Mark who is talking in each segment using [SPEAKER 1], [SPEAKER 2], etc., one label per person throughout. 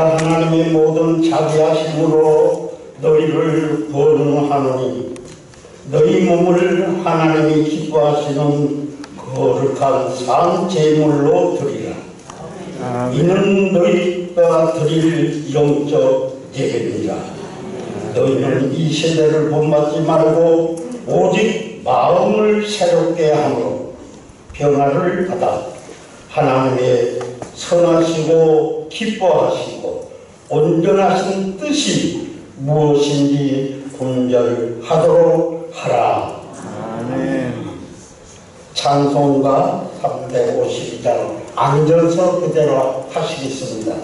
[SPEAKER 1] 내가 하나님의 모든 자비하심으로 너희를 구원하노니 너희 몸을 하나님이 기뻐하시는 거룩한 산 제물로 드리라. 이는 너희가 드릴 영적 예배니라. 너희는 이 세대를 본받지 말고 오직 마음을 새롭게 함으로 변화를 받아 하나님의 선하시고 기뻐하시고 온전하신 뜻이 무엇인지 분별하도록 하라. 아멘. 찬송가 352장 앉아서 그대로 하시겠습니다.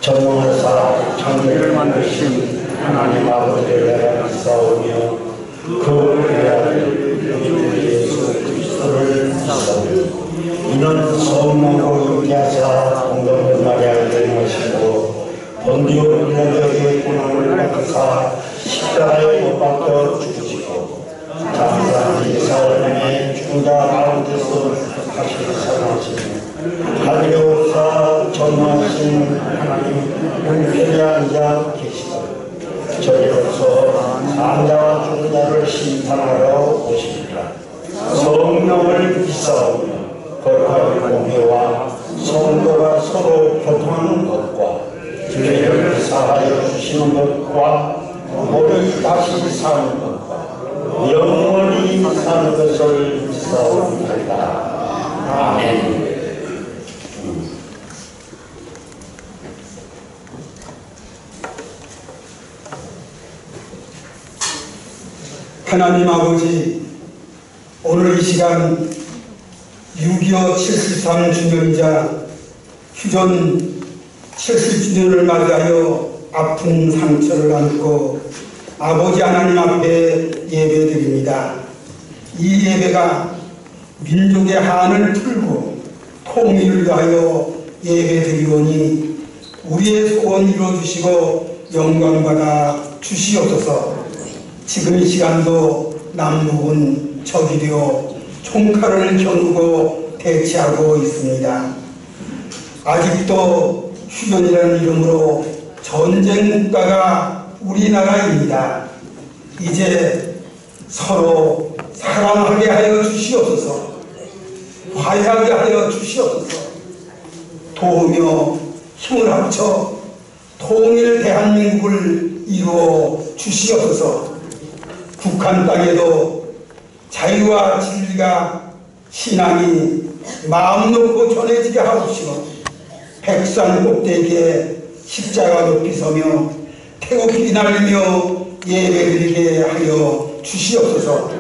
[SPEAKER 1] 전능하사 천지를 만드신 하나님 아버지를 내가 믿사오며 그 외아들 우리 예수 그리스도를 믿사오며 이는 성령으로 잉태하사 동정된 마리아를 대행하시고 본디오 빌라도에게 고난을 받으사 십자가에 못 박혀 죽으시고 장사한 이사오님의 죽은 자 가운데서 다시 살아나시며 하늘에 오사 전능하신 하나님 우편에 앉아 계시고 저리로서 산자와 죽은 자를 심판하러 오시리라. 성령을 믿사오며 거룩한 공회와 성도가 서로 교통하는 것과 죄를 사하여 주시는 것과 몸을 다시 사는 것과 영원히 사는 것을 믿사옵나이다. 아멘.
[SPEAKER 2] 하나님 아버지, 오늘 이 시간 6.25 73주년이자 휴전 70주년을 맞이하여 아픈 상처를 안고 아버지 하나님 앞에 예배드립니다. 이 예배가 민족의 한을 풀고 통일을 위하여 예배드리오니 우리의 소원 이루어주시고 영광받아 주시옵소서. 지금 이 시간도 남북은 적이 되어 총칼을 겨누고 대치하고 있습니다. 아직도 휴전이라는 이름으로 전쟁 국가가 우리나라입니다. 이제 서로 사랑하게 하여 주시옵소서. 화해하게 하여 주시옵소서. 도우며 힘을 합쳐 통일 대한민국을 이루어 주시옵소서. 북한 땅에도 자유와 진리가 신앙이 마음 놓고 전해지게 하옵시고 백산 꼭대기에 십자가 높이 서며 태극기 날리며 예배드리게 하여 주시옵소서.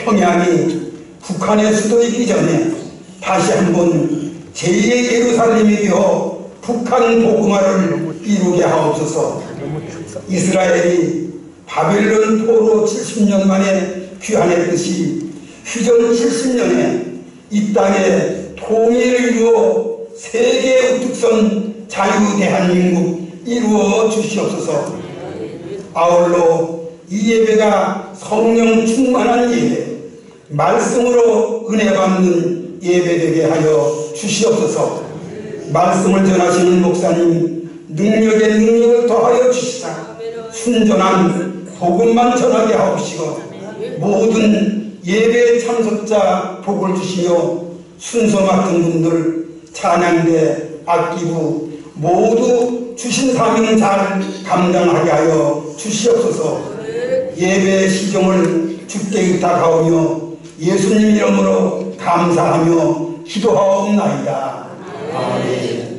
[SPEAKER 2] 평양이 북한의 수도이기 전에 다시 한번 제2의 예루살렘이 되어 북한 복음화를 이루게 하옵소서. 이스라엘이 바벨론 포로 70년 만에 귀환했듯이 휴전 70년에 이 땅에 통일을 이루어 세계 우뚝선 자유 대한민국 이루어 주시옵소서. 아울러 이 예배가 성령 충만한 예배, 말씀으로 은혜 받는 예배되게 하여 주시옵소서. 말씀을 전하시는 목사님 능력에 능력을 더하여 주시사 순전한 복음만 전하게 하옵시고 모든 예배 참석자 복을 주시며 순서 맡은 분들 찬양대 악기부 모두 주신 사명 잘 감당하게 하여 주시옵소서. 예배 시종을 주께 의탁하오며 예수님 이름으로 감사하며 기도하옵나이다. 아멘.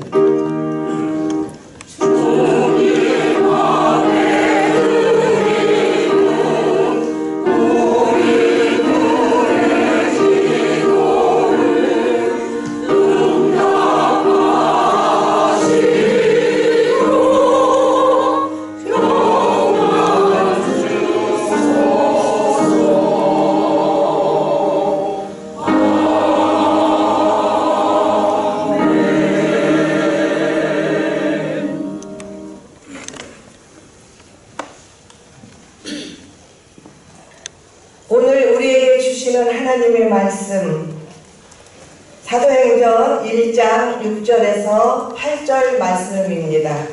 [SPEAKER 3] 오늘 우리에게 주시는 하나님의 말씀 사도행전 1장 6절에서 8절 말씀입니다.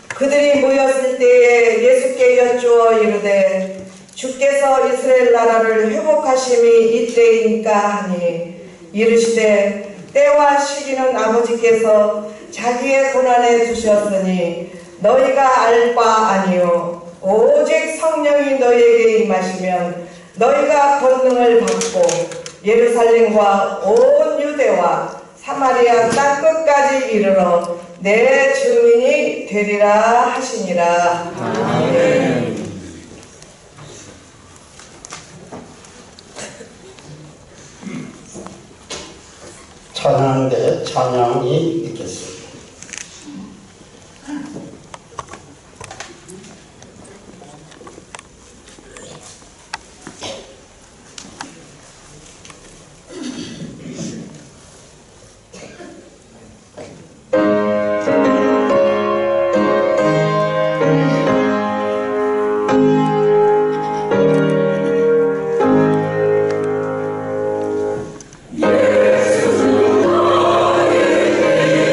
[SPEAKER 3] 그들이 모였을 때에 예수께 여쭈어 이르되 주께서 이스라엘 나라를 회복하심이 이때이니까 하니 이르시되 때와 시기는 아버지께서 자기의 고난에 두셨으니 너희가 알 바 아니요 오직 성령이 너희에게 임하시면 너희가 권능을 받고 예루살렘과 온 유대와 사마리아 땅끝까지 이르러 내 주민이 되리라 하시니라. 아멘.
[SPEAKER 1] 찬양대 찬양이 있겠습니다.
[SPEAKER 4] 예수 나의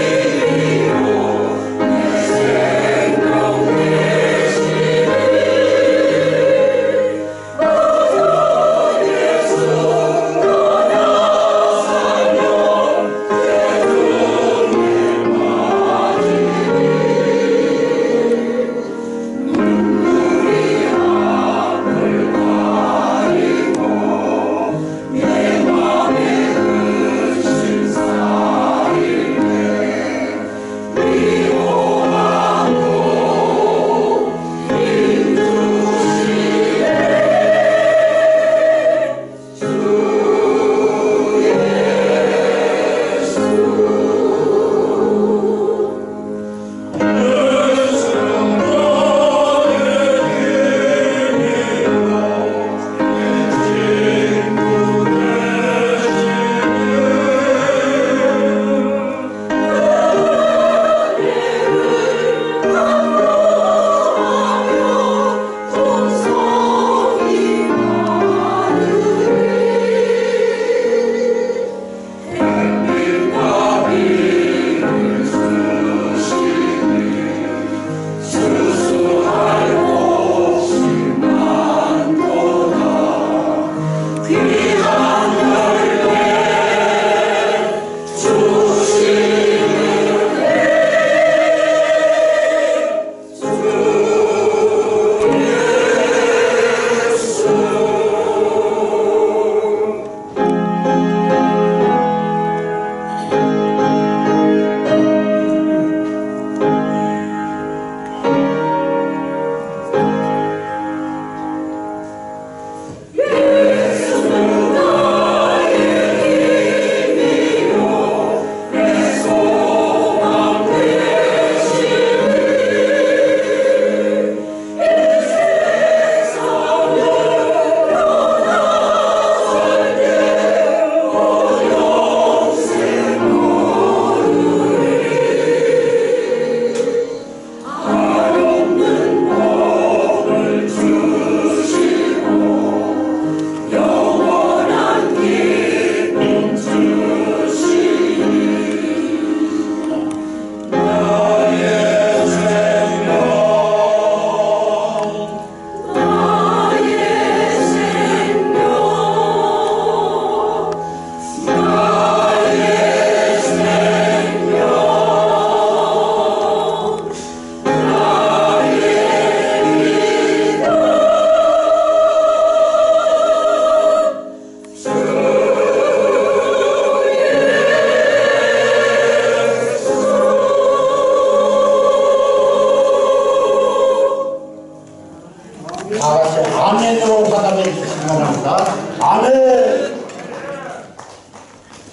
[SPEAKER 1] 아멘으로 받아내 주시기 바랍니다. 아멘.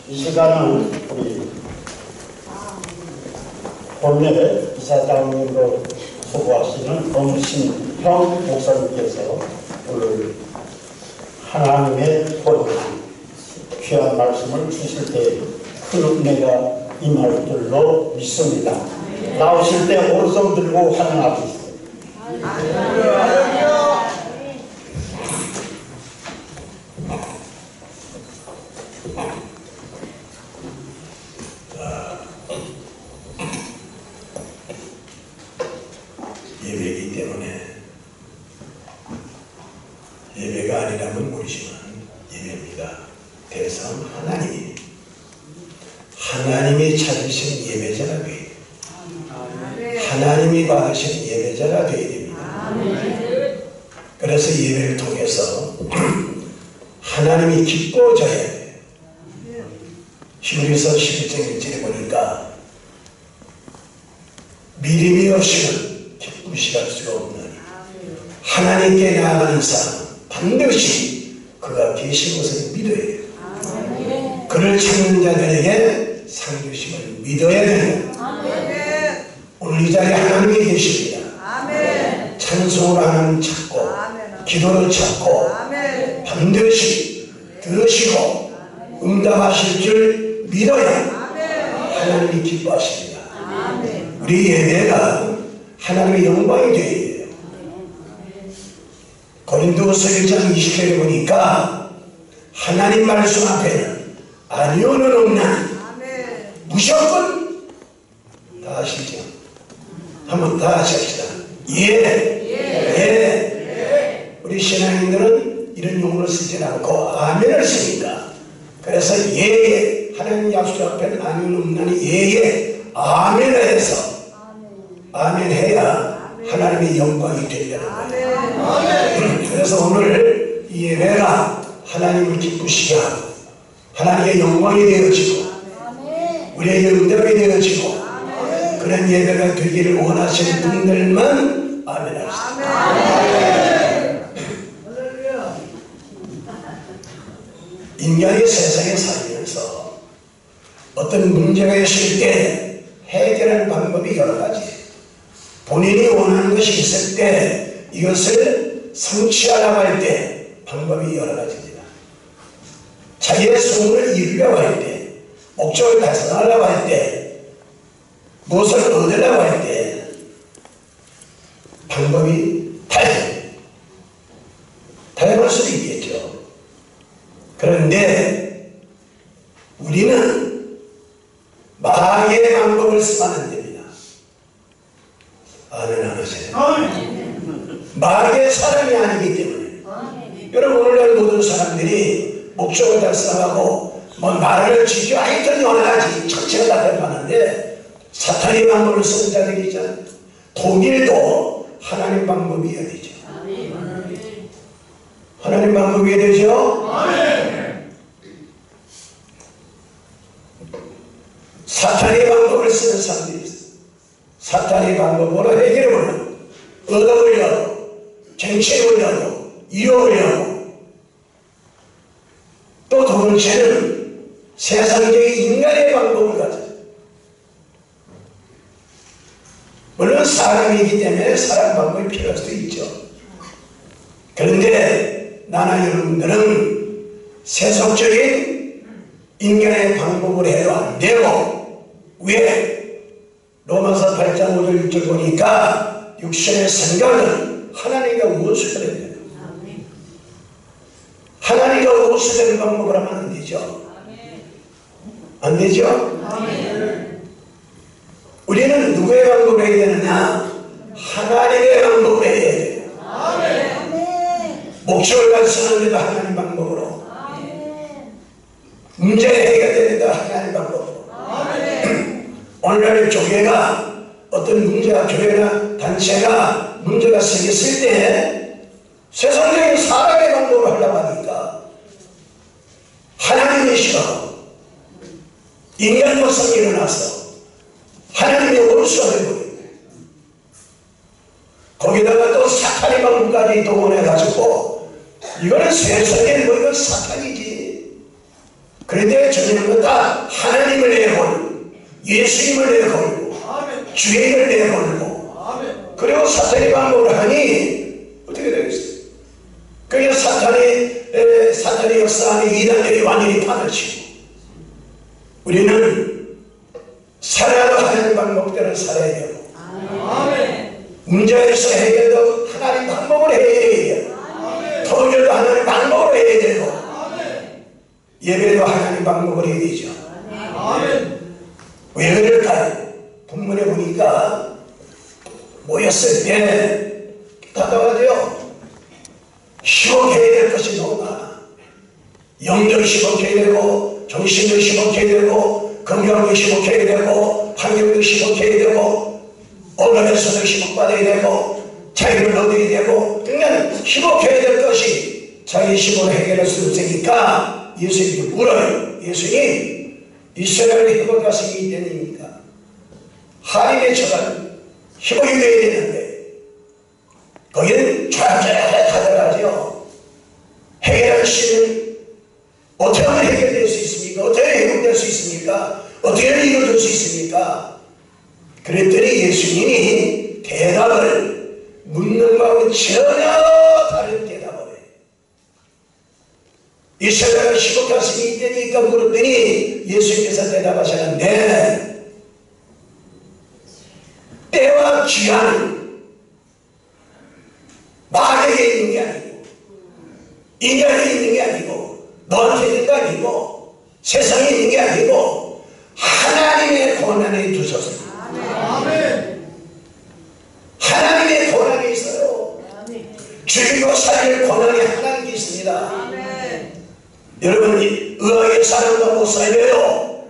[SPEAKER 1] 이 시간은 우리 본래 이사장님으로 소구하시는 엄신형 목사님께서 오늘 하나님의 본향 귀한 말씀을 주실 때 큰 은혜가 임할 줄로 믿습니다. 나오실 때 오른손 들고 환영하겠습니다.
[SPEAKER 4] 예배이기 때문에 예배가 아니라면 모르지만 예배입니다. 대상 하나님이 찾으신 예배자가 되어야 돼요. 하나님이 받으신 예배자가 되어야 됩니다. 그래서 예배를 통해서 하나님이 기뻐져야 돼요. 히브리서 11장 1절에 보니까 믿음이 없이는 기쁘시게 할 수가 없는 하나님께 나아가는 사람 반드시 그가 계신 것을 믿어야 돼요. 그를 찾는 자들에게 상 주심을 믿어야 됩니다. 오늘 이 자리에 하나님이 계십니다. 찬송으로 하나님 찾고 기도로 찾고 반드시 들으시고 응답하실 줄 믿어야 하나님이 기뻐하십니다. 우리 예배가 하나님의 영광이 되어야 돼요. 고린도후서 1장 20절에 보니까 하나님 말씀 앞에는 아니오는 없나니 무조건 다 하시죠. 한번 다 하십시다. 예. 우리 신앙인들은 이런 용어를 쓰지 않고 아멘을 쓰니까 그래서 예 하나님 약속 앞에는 아니오는 없나니 예 아멘을 해서 아멘 해야 하나님의 영광이 되려는 거예요. 그래서 오늘 이 예배가 하나님을 기쁘시게 하고 하나님의 영광이 되어지고 우리에게 응답이 되어지고 그런 예배가 되기를 원하시는 분들만 아멘 합시다. 인간이 세상에 살면서 어떤 문제가 있을 때 해결하는 방법이 여러 가지 본인이 원하는 것이 있을 때 이것을 성취하려고 할 때 방법이 여러 가지입니다. 자기의 소원을 이루려고 할 때, 목적을 달성하려고 할 때, 무엇을 얻으려고 할 때 방법이 다양할 수도 있겠죠. 그런데 우리는 마귀의 방법을 쓰면 안 됩니다. 아멘 안 하세요? 마귀의 사람이 아니기 때문에 여러분 오늘날 모든 사람들이 목적을 달성하고 뭐 나라를 지켜 하여튼 여러 가지 천체가 다 변하는데 사탄의 방법을 쓰는 자들이 있잖아요. 통일도 하나님 방법이어야 되죠. 하나님 방법이어야 되죠. 사탄의 방법을 쓰는 사람들이 있어요. 사탄의 방법으로 해결을 얻어보려고 쟁취해보려고 이뤄보려고 또 두 번째는 세상적인 인간의 방법을 가져요. 물론 사람이기 때문에 사람 방법이 필요할 수도 있죠. 그런데 나나 여러분들은 세속적인 인간의 방법을 해도 안 되고 왜? 로마서 8장 5절 6절 보니까 육신의 생각은 하나님과 원수가 됩니다. 하나님과 원수되는 방법을 하면 안 되죠. 안 되죠? 우리는 누구의 방법을 해야 되느냐? 하나님의 방법을 해야 돼요. 목적을 달성하는데도 하나님 방법으로 문제가 해결되는데도 하나님 방법으로 오늘날 교회가 어떤 문제가 교회나 단체가 문제가 생겼을 때 세상적인 사람의 방법을 하려고 하니까 하나님의 시각 인간 역성이 일어나서 하나님의 원수가 되고 거기다가 또 사탄의 방법까지 동원해가지고 이거는 세상에 뭐 이건 사탄이지. 그런데 저녁은 다 하나님을 내걸고 예수님을 내걸고 주님을 내걸고 그리고 사탄의 방법을 하니 어떻게 되겠어요? 그게 사탄의 역사하는 이단들이 완전히 판을 치고 우리는 살아도 하나님 방법대로 살아야 되고 문제에서 해결도 하나님 방법으로 해야 되고 토요일도 하나님 방법으로 해야 되고 예배도 하나님 방법으로 해야 되죠. 왜 그럴까요? 본문에 보니까 모였을 때 답답하죠. 희복해야 될 것이 너무 많아. 영적으로 희복해야 되고 정신으로 희복해야 되고 건강으로 희복해야 되고 환경으로 희복해야 되고 언어에서도 희복받아야 되고 자유를 얻어야 되고 그러니까 희복해야 될 것이 자기 희복을 해결할 수 없으니까 예수님이 물어요. 예수님 이스라엘의 희복할 수 있기 때문입니까? 하나님의 처가는 희복이 되어야 되는데 거기는 쫙쫙 가져가죠. 해결할 수는 어떻게 하면 해결될 수 있습니까? 어떻게 회복될 수 있습니까? 어떻게 이루어질 수 있습니까? 그랬더니 예수님이 대답을 묻는 거하고 전혀 다른 대답을 해요. 이스라엘을 희복할 수 있다니까 물었더니 예수님께서 대답하셨는데 때와 기한은 마귀에게 있는 게 아니고 인간에게 있는 게 아니고 너한테 있는 게 아니고 세상에 있는 게 아니고 하나님의 권한에 두셨습니다. 하나님의 권한이 있어요. 죽이고 살릴 권한이 하나님께 있습니다. 여러분 의학의 사람도 못 살려요.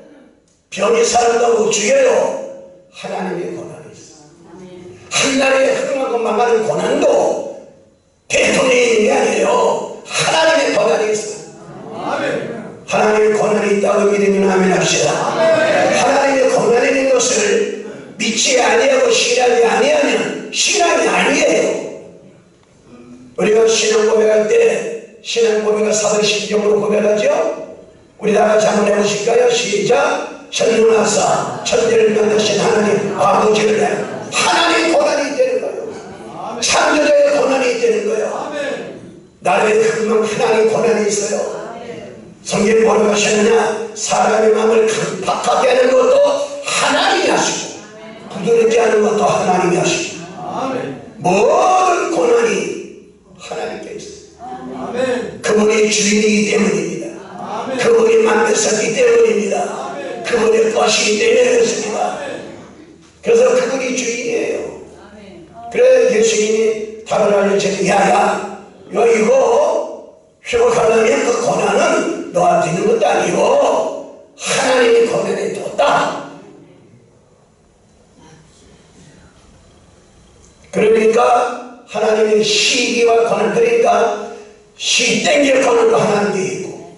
[SPEAKER 4] 병의 사람도 못 죽여요. 하나님의 권한이 있어요. 한나라에 흥하고 망하는 권한도 대통령이 있는 게 아니에요. 하나님의 권한이 있어요. 하나님의 권한이 있다고 믿으면 아멘 합시다. 하나님의 권한이 있는 것을 믿지 아니하고 신하지 아니하면 신앙이 아니에요. 우리가 신앙 고백할 때 신앙 고백을 사도신경으로 고백하죠. 우리 다 같이 한번 해보실까요? 시작. 전능하사 천지를 만드신 하나님 아버지를 위하여 하나님의 권한이 있다는 거예요. 창조자의 권한이 있다는 거예요. 나라의 금방 하나님의 권한이 있어요. 성경에 뭐라고 하셨느냐? 사람의 마음을 박하게 하는 것도 하나님이 하시고 부드럽게 하는 것도 하나님이 하시고 모든 권한이 하나님께 있어요. 그분이 주인이기 때문입니다. 그분이 만드셨기 때문입니다. 그분의 것이기 때문에 그렇습니다. 그래서 그분이 주인이에요. 그래 예수님이 답을 알려주니 야야 이거 회복하려면 그 권한은 너한테 있는 것도 아니고 하나님의 권한에 뒀다. 그러니까 하나님의 시기와 권한 그러니까 시 땡길 권한도 하나님께 있고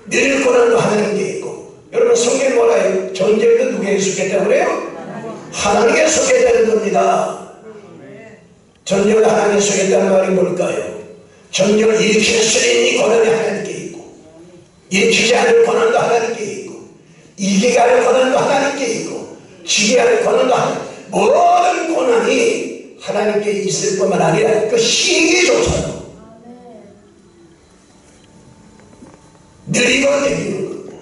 [SPEAKER 4] 느릴 권한도 하나님께 있고 여러분 성경에 뭐라 해요? 전쟁도 누구에게 속했다고 그래요? 하나님께 속했다는 겁니다. 전쟁을 하나님께 속했다는 말이 뭘까요? 전쟁을 일으킬 수 있는 권한이 하나님께 있고 일으키지 않을 권한도 하나님께 있고 이기게 할 권한도 하나님께 있고 지게 할 권한도 모든 권한이 하나님께 있을 뿐만 아니라 그 시기조차도 느리고 느리는 것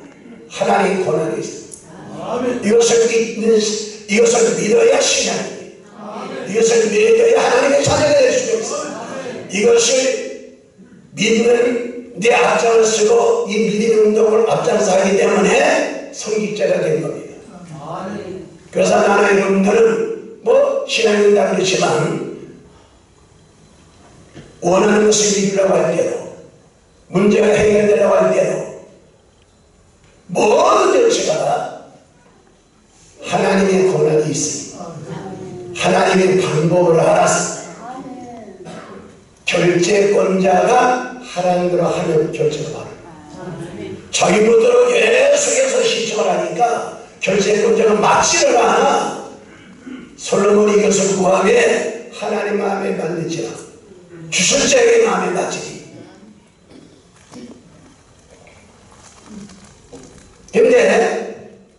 [SPEAKER 4] 하나님의 권한이 있어요. 이것을 믿어야 신앙이에요. 이것을 믿어야 하나님의 자녀가 될 수가 있어요. 이것을 믿는 내 앞장을 쓰고 이 믿는 운동을 앞장서 하기 때문에 성직자가 된 겁니다. 그래서 나는 여러분들은 뭐 신앙이 있다 그렇지만 원하는 것을 믿으려고 할 때도 문제가 해결되려고 할 때도 모든 절차가 하나님의 권한이 있습니다. 하나님의 방법을 알아서 결제권자가 하나님으로 하는 결제가 바랍니다. 자기 멋대로 계속해서 신청을 하니까 결제권자가 맞지를 않아. 솔로몬이 이것을 구하되 하나님 마음에 맞는지라 주실 자에게 마음에 맞으니 근데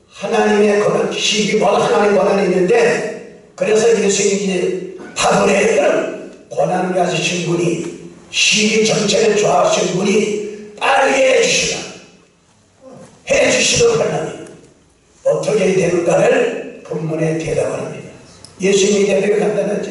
[SPEAKER 4] 하나님의 권한, 시기보다 하나님의 권한이 있는데, 그래서 예수님이 바벨에는 권한을 가지신 분이, 시기 전체를 좌우하신 분이 빠르게 해주시는 하나님 어떻게 되는가를 본문에 대답을 합니다. 예수님이 대답이 간단하죠.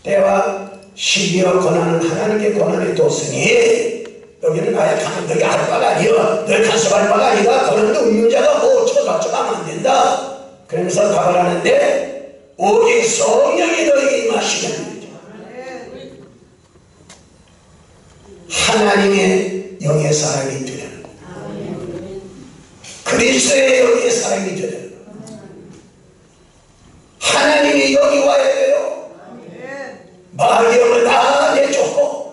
[SPEAKER 4] 때와 시기와 권한은 하나님께 권한이 뒀으니 여기는 아예 너희 할 바가 아니여, 너희 간섭할 바가 아니다. 그런데 웃는 자가 뭐 어쩌고저쩌고 하면 안 된다. 그러면서 답을 하는데 오직 성령이 너희에게 임하시면 하나님의 영의 사람이 되라. 그리스도의 영의 사람이 되라. 하나님의 영이 와야 돼요. 마귀의 영을 다 내쫓고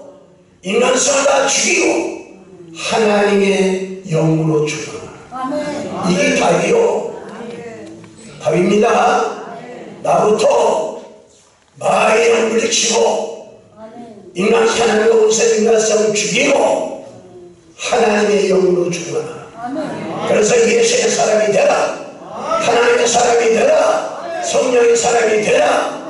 [SPEAKER 4] 인간성을 다 죽이고 하나님의 영으로 죽어라. 이게 답이요. 답입니다. 나부터 마귀의 영을 물리치고 인간 하나님의 온세 인간성을 죽이고 하나님의 영으로 죽어라. 그래서 예수의 사람이 되라. 하나님의 사람이 되라. 성령의 사람이 되라.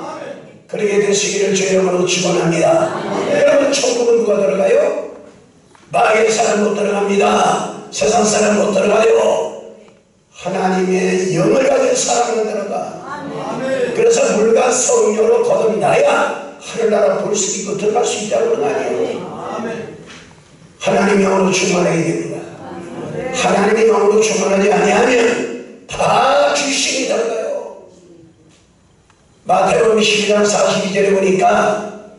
[SPEAKER 4] 그렇게 되시기를 주의 이름으로 축원합니다. 여러분 천국은 누가 들어가요? 마귀의 사람 못 들어갑니다. 세상 사람 못 들어가요. 하나님의 영을 가진 사람은 들어가. 그래서 물과 성령으로 거듭나야 하늘나라 볼 수 있고 들어갈 수 있다고 그런 아니에요. 하나님의 영으로 충만하게 됩니다. 하나님의 영으로 충만하지 아니하면 다 귀신이 들어가요. 마태복음 12장 42절에 보니까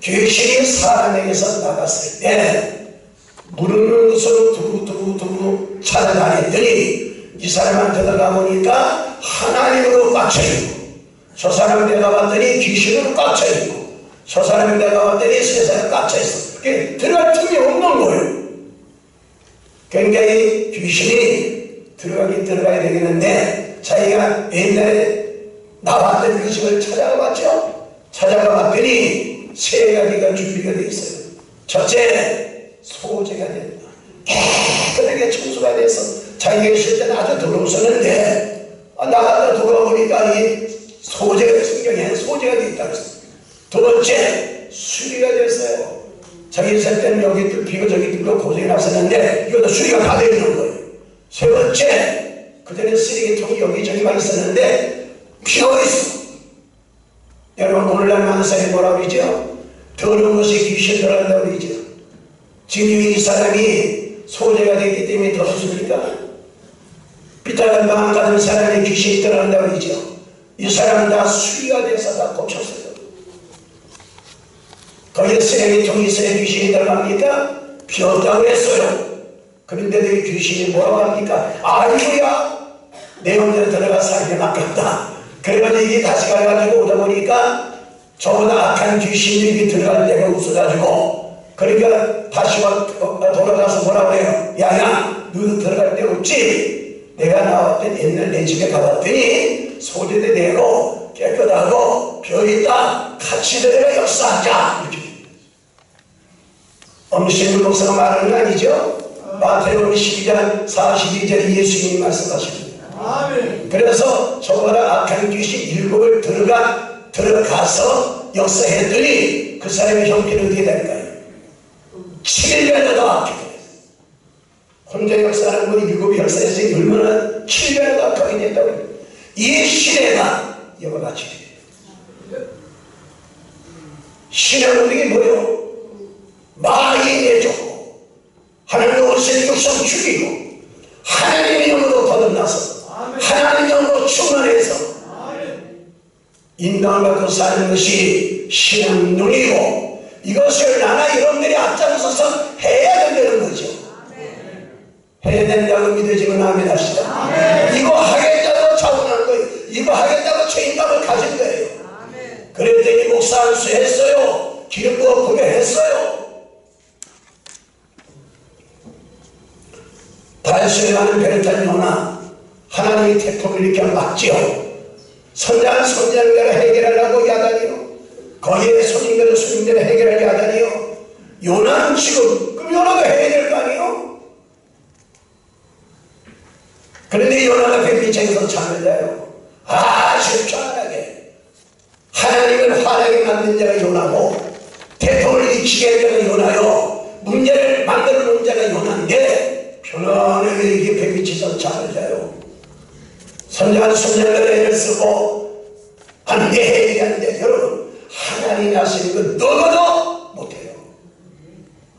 [SPEAKER 4] 귀신이 사람에게서 나갔을 때 무릎을 것으로 두루두루 찾아다녔더니 이 사람한테 들어가 보니까 하나님으로 꽉차있고, 저 사람 내가 봤더니 귀신으로 꽉차있고, 저 사람 내가 봤더니 세상에 꽉차있어. 들어갈 틈이 없는 거예요. 굉장히 귀신이 들어가긴 들어가야 되겠는데, 자기가 옛날에 나왔던 그 집을 찾아가 봤죠. 찾아가 봤더니 세 가지가 준비가 되어 있어요. 첫째, 소재가 된다. 깨끗하게 청소가 돼서 자기가 있을 때는 아주 더러웠었는데 나가다 돌아보니까 이 소재가, 성경에 소재가 되어 있다고 했어요. 두 번째, 수리가 됐어요. 자기 있을 때는 여기 뚫히고 저기 뚫리고 고생이 났었는데 이것도 수리가 다 되어 있는 거예요. 세 번째, 그전에 쓰레기통이 여기저기만 있었는데 비어있어. 여러분 오늘날 많은 사람이 뭐라고 그러죠? 더러운 것이 귀신 들어간다고 그러죠. 지금 이 사람이 소재가 되기 때문에 더럽습니까? 삐딱한 마음 가진 사람이 귀신이 들어간다고 그러죠. 이 사람은 다 수리가 돼서 다 고쳤어요. 거기에 쓰레기통이 있어야 귀신이 들어갑니까? 비었다고 했어요. 그런데도 이 귀신이 뭐라고 합니까? 아이고야, 내 혼자 들어가 살게 맡겼다. 그래가지고 이게 다시 가가지고 오다 보니까 저보다 악한 귀신이 들어갈 때가 웃어가지고, 그러니까 다시 돌아가서 뭐라고 해요? 야야, 너도 들어갈 데 없지? 내가 나왔던 옛날 내 집에 가봤더니 소재도 되고 깨끗하고 벼있다. 같이 들어가 역사하자. 이렇게. 엄신물 목사가 말하는 거 아니죠? 마태복음 12장 42절에 예수님이 말씀하십니다. 그래서 저보다 악한 귀신 7을 들어가서 역사했더니 그 사람의 형편이 어떻게 될까요? 7년을 더 악하게 됐어요. 혼자 역사하는 분이 7이 역사했으니 얼마나 7년을 더 악하게 됐다고 해요. 이 시대가 이와 같이 돼요. 신앙은 이게 뭐예요? 마귀 내쫓고 하나님의 원수의 육성 죽이고 하나님의 영으로 거듭나서 하나님의 영으로 충만해서 인간을 갖고 사는 것이 신앙 눈이고, 이것을 나나 여러분들이 앞장서서 해야 된다는 거죠. 해야 된다고 믿어지면 아멘 합시다. 이거 하겠다고 자원한 거예요. 이거 하겠다고 책임감을 가진 거예요. 그랬더니 목사 안수 했어요. 기름 부어 구매했어요. 달수행하는 베르탄 요나, 하나님이 태풍을 이렇게 막지요. 선장대로 해결하려고 야단이요. 거기에 손님대로 해결하려고 야단이요. 요나는 지금, 그럼 요나도 해야 될 거 아니에요? 그런데 요나가 백미장에서 잠을 자요. 아주 편안하게. 하나님을 화나게 만든 자가 요나고 태풍을 일으키게 한 자가 요나요. 문제를 만들어 놓은 자가 요나인데 편안하게 이렇게 백미치에서 잠을 자요. 선장한 손자를 애를 쓰고 안돼 얘기하는데 여러분 하나님이 하시는 건 누구도 못해요.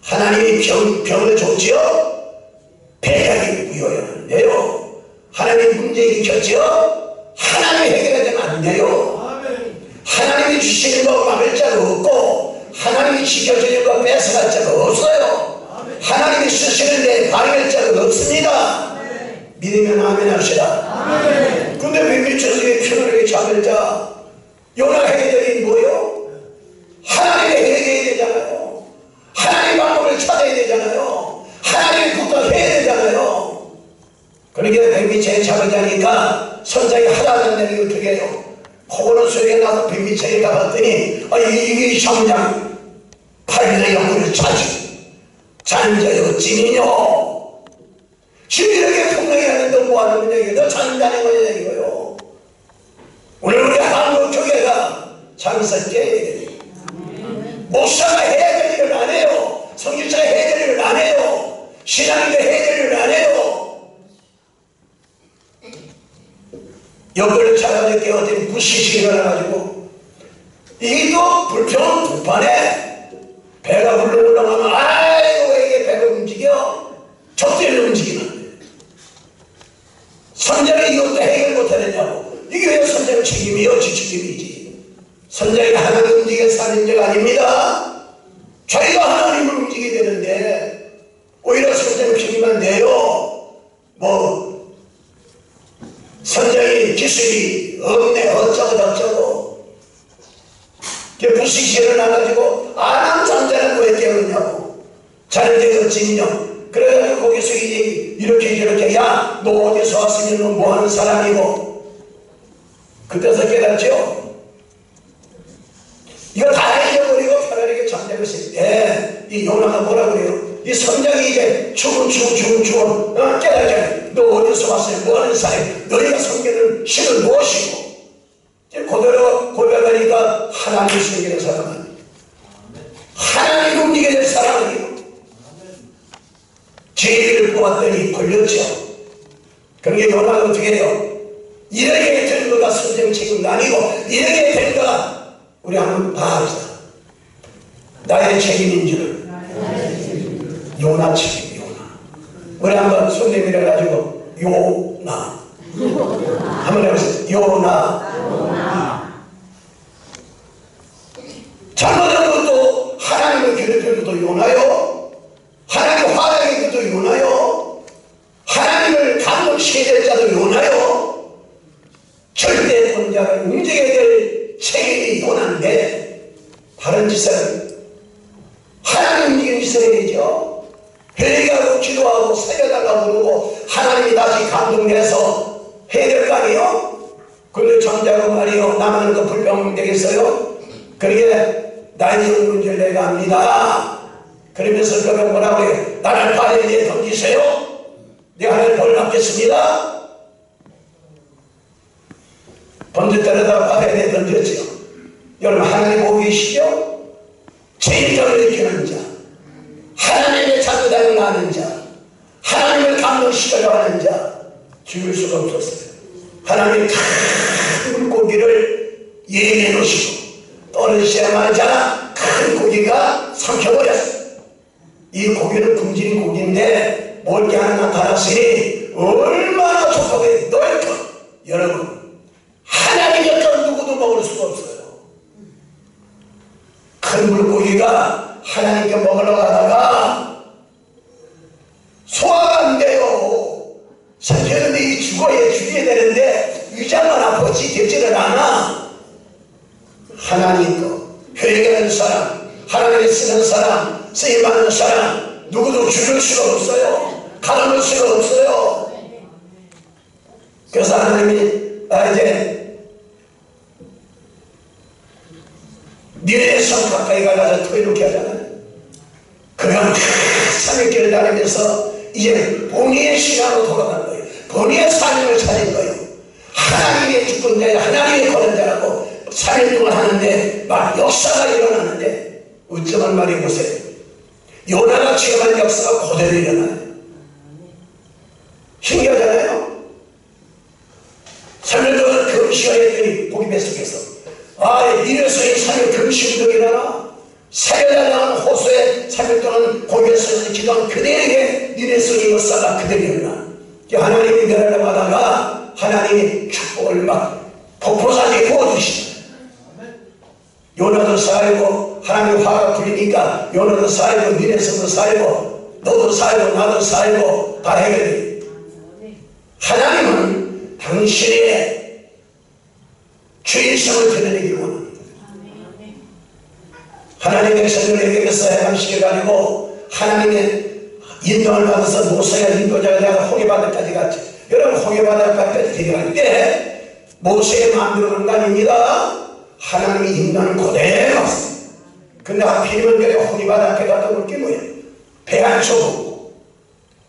[SPEAKER 4] 하나님이 병을 줬지요. 배약이 부여하는데요. 하나님이 문제 일으켰지요. 하나님이 해결하지 안 돼요. 하나님이 주시는 거 막을 자가 없고 하나님이 지켜주는 거 뺏어갈 자가 없어요. 하나님이 쓰시는데 방해할 자가 없습니다. 믿으면 아멘 합시다. 근데 왜 미쳐서 편안하게 잠을 자? 요나 해결이 뭐예요? 하나님이 해결해야 되잖아요. 하나님 방법을 찾아야 되잖아요. 하나님의 부탁해야 되잖아요. 그러니까 백미채에 잠을 자니까 선장이 하다 안 되는 게 어떻게 해요? 코고는 소리가 나서 백미채에 가봤더니 이게 선장 팔리의 영혼을 차지 자는 자의 어찌니뇨? 지금 이렇게 평등히 하는데 뭐하는 거냐? 너 잔다는 거냐 이거요. 오늘 우리 한국 교회가 잠에서 깨야 돼. 목사가 해야 될 일을 안 해요. 성교사가 해야 될 일을 안 해요. 신앙인들 해야 될 일을 안 해요. 옆을 찾아낼 게 어디 무시식이 일어나가지고 이게 또 불평 두판에 배가 울렁울렁하면 아이고 왜 이게 배가 움직여? 적대를 움직이면 안 돼. 선장이 이것도 해결 못하느냐고. 이게 왜 선장 책임이요? 지 책임이지. 선장이 하나님 움직여 사는 자가 아닙니다. 자기가 하나님을 움직이게 되는데 오히려 선장 책임만 내요. 뭐 선장이 기술이 없네 어쩌고 무식시를 나가지고 아람 잠자는 왜 깨우냐고. 자는 데가 어찌냐. 그래가지고 거기서 이렇게 저렇게 야 너 어디서 왔으면 너 뭐하는 사람이고. 그때서 깨닫죠. 이거 다 잊어버리고 편안하게 잠자고 있을 때 이 요나가 뭐라 그래요? 이 선장이 이제 죽은 깨닫잖아요. 너 어디서 왔어요? 뭐하는 사람이? 너희가 섬기는 신은 무엇이고? 그대로 고백하니까 하나님을 섬기는 사람은 하나님 움직이게 될 사람이에요. 죄를 뽑았더니 걸렸죠. 그러니까 요나가 어떻게 해요? 이렇게 된 거가 선생 책임도 아니고 이렇게 된 거가 우리 한번 봐합시다. 나의 책임인 줄 요나 책임. 요나 우리 한번 손님이라 가지고 요나 한번 해보세요. 요나 잘못한 것도 하나님을 괴롭히는 것도 요나요. 하나님 화나게 것도 요나요. 하나님을 감동시켜야 될 자도 요나요. 절대 본자를 움직여야 될 책임이 요나인데 다른 짓은 하나님 움직이는 짓을 해야죠. 회개하고 기도하고 살려달라고 그러고 하나님이 다시 감동해서 해야 될 거 아니에요? 근데 정작은 말이요 나만 그 불평 되겠어요? 그러게 나의 문제를 내가 합니다. 그러면서 그가 뭐라고 해요? 나를 바다에 던지세요. 내가 하늘 벌 받겠습니다. 번제때려다 바다에 던졌죠. 여러분 하나님 보고 계시죠? 죄인감을 느끼는 자, 하나님의 잘못함을 아는 자, 하나님을 감동시키려고 하는 자 죽을 수가 없었어요. 하나님이 큰 물고기를 예외해 놓으시고 떨어지자마자 큰 고기가 삼켜버렸어요. 이 고기는 굶주린 고기인데 멀게 하나 나타났으니 얼마나 좁하게 넓고 여러분 하나님의 것 누구도 먹을 수가 없어요. 큰 물고기가 하나님께 먹으려고 하다가 소화가 안 돼요. 삼켰는데 이 죽여야 되는데 위장만 아프지 되지를 않아. 하나님 거 회개하는 사람, 하나님을 쓰는 사람, 쓰임받는 사람 누구도 죽일 수가 없어요. 가담을 수가 없어요. 그래서 하나님이 이제 니네의 성 가까이 가서 토해놓게 하잖아요. 그가 300개를 다니면서 이제 본인의 신앙으로 돌아가는 거예요. 본인의 삶을 차린 거예요. 하나님의 주권자, 하나님의 권한자라고 3일 동안 하는데 막 역사가 일어나는데 어쩌면 말해보세요. 요나가 체험한 역사가 그대로 일어나요. 신기하잖아요. 3일 동안 금식을 했더니 보기 뱃속에서 이래서이 3일 금식도 일어나 새벽에 나온 호수에 3일 동안 고개 속에서 기도한 그대에게 니네성의 역사가 그대로 일어나. 하나님이 멸하려고 하다가 하나님이 축복을 막 폭포사지에 부어주시다. 요나도 살고 하나님 화가 풀리니까 요나도 살고 니네성도 살고 너도 살고 나도 살고 다 해결돼. 하나님은 당신의 주인성을 드러내기를 원합니다. 하나님의 백성들에게서 해방시켜가지고 하나님의 인도를 받아서 모세가 인도자가 되어서 홍해바다까지 갔죠. 여러분 홍해바다까지 데려갈 때 모세의 마음대로 그런 거 아닙니다. 하나님이 인도하는 그대로 갔어요. 근데 하필이면 그래 홍해바다 앞에 갔다 올 게 뭐예요? 배 안 쳐보고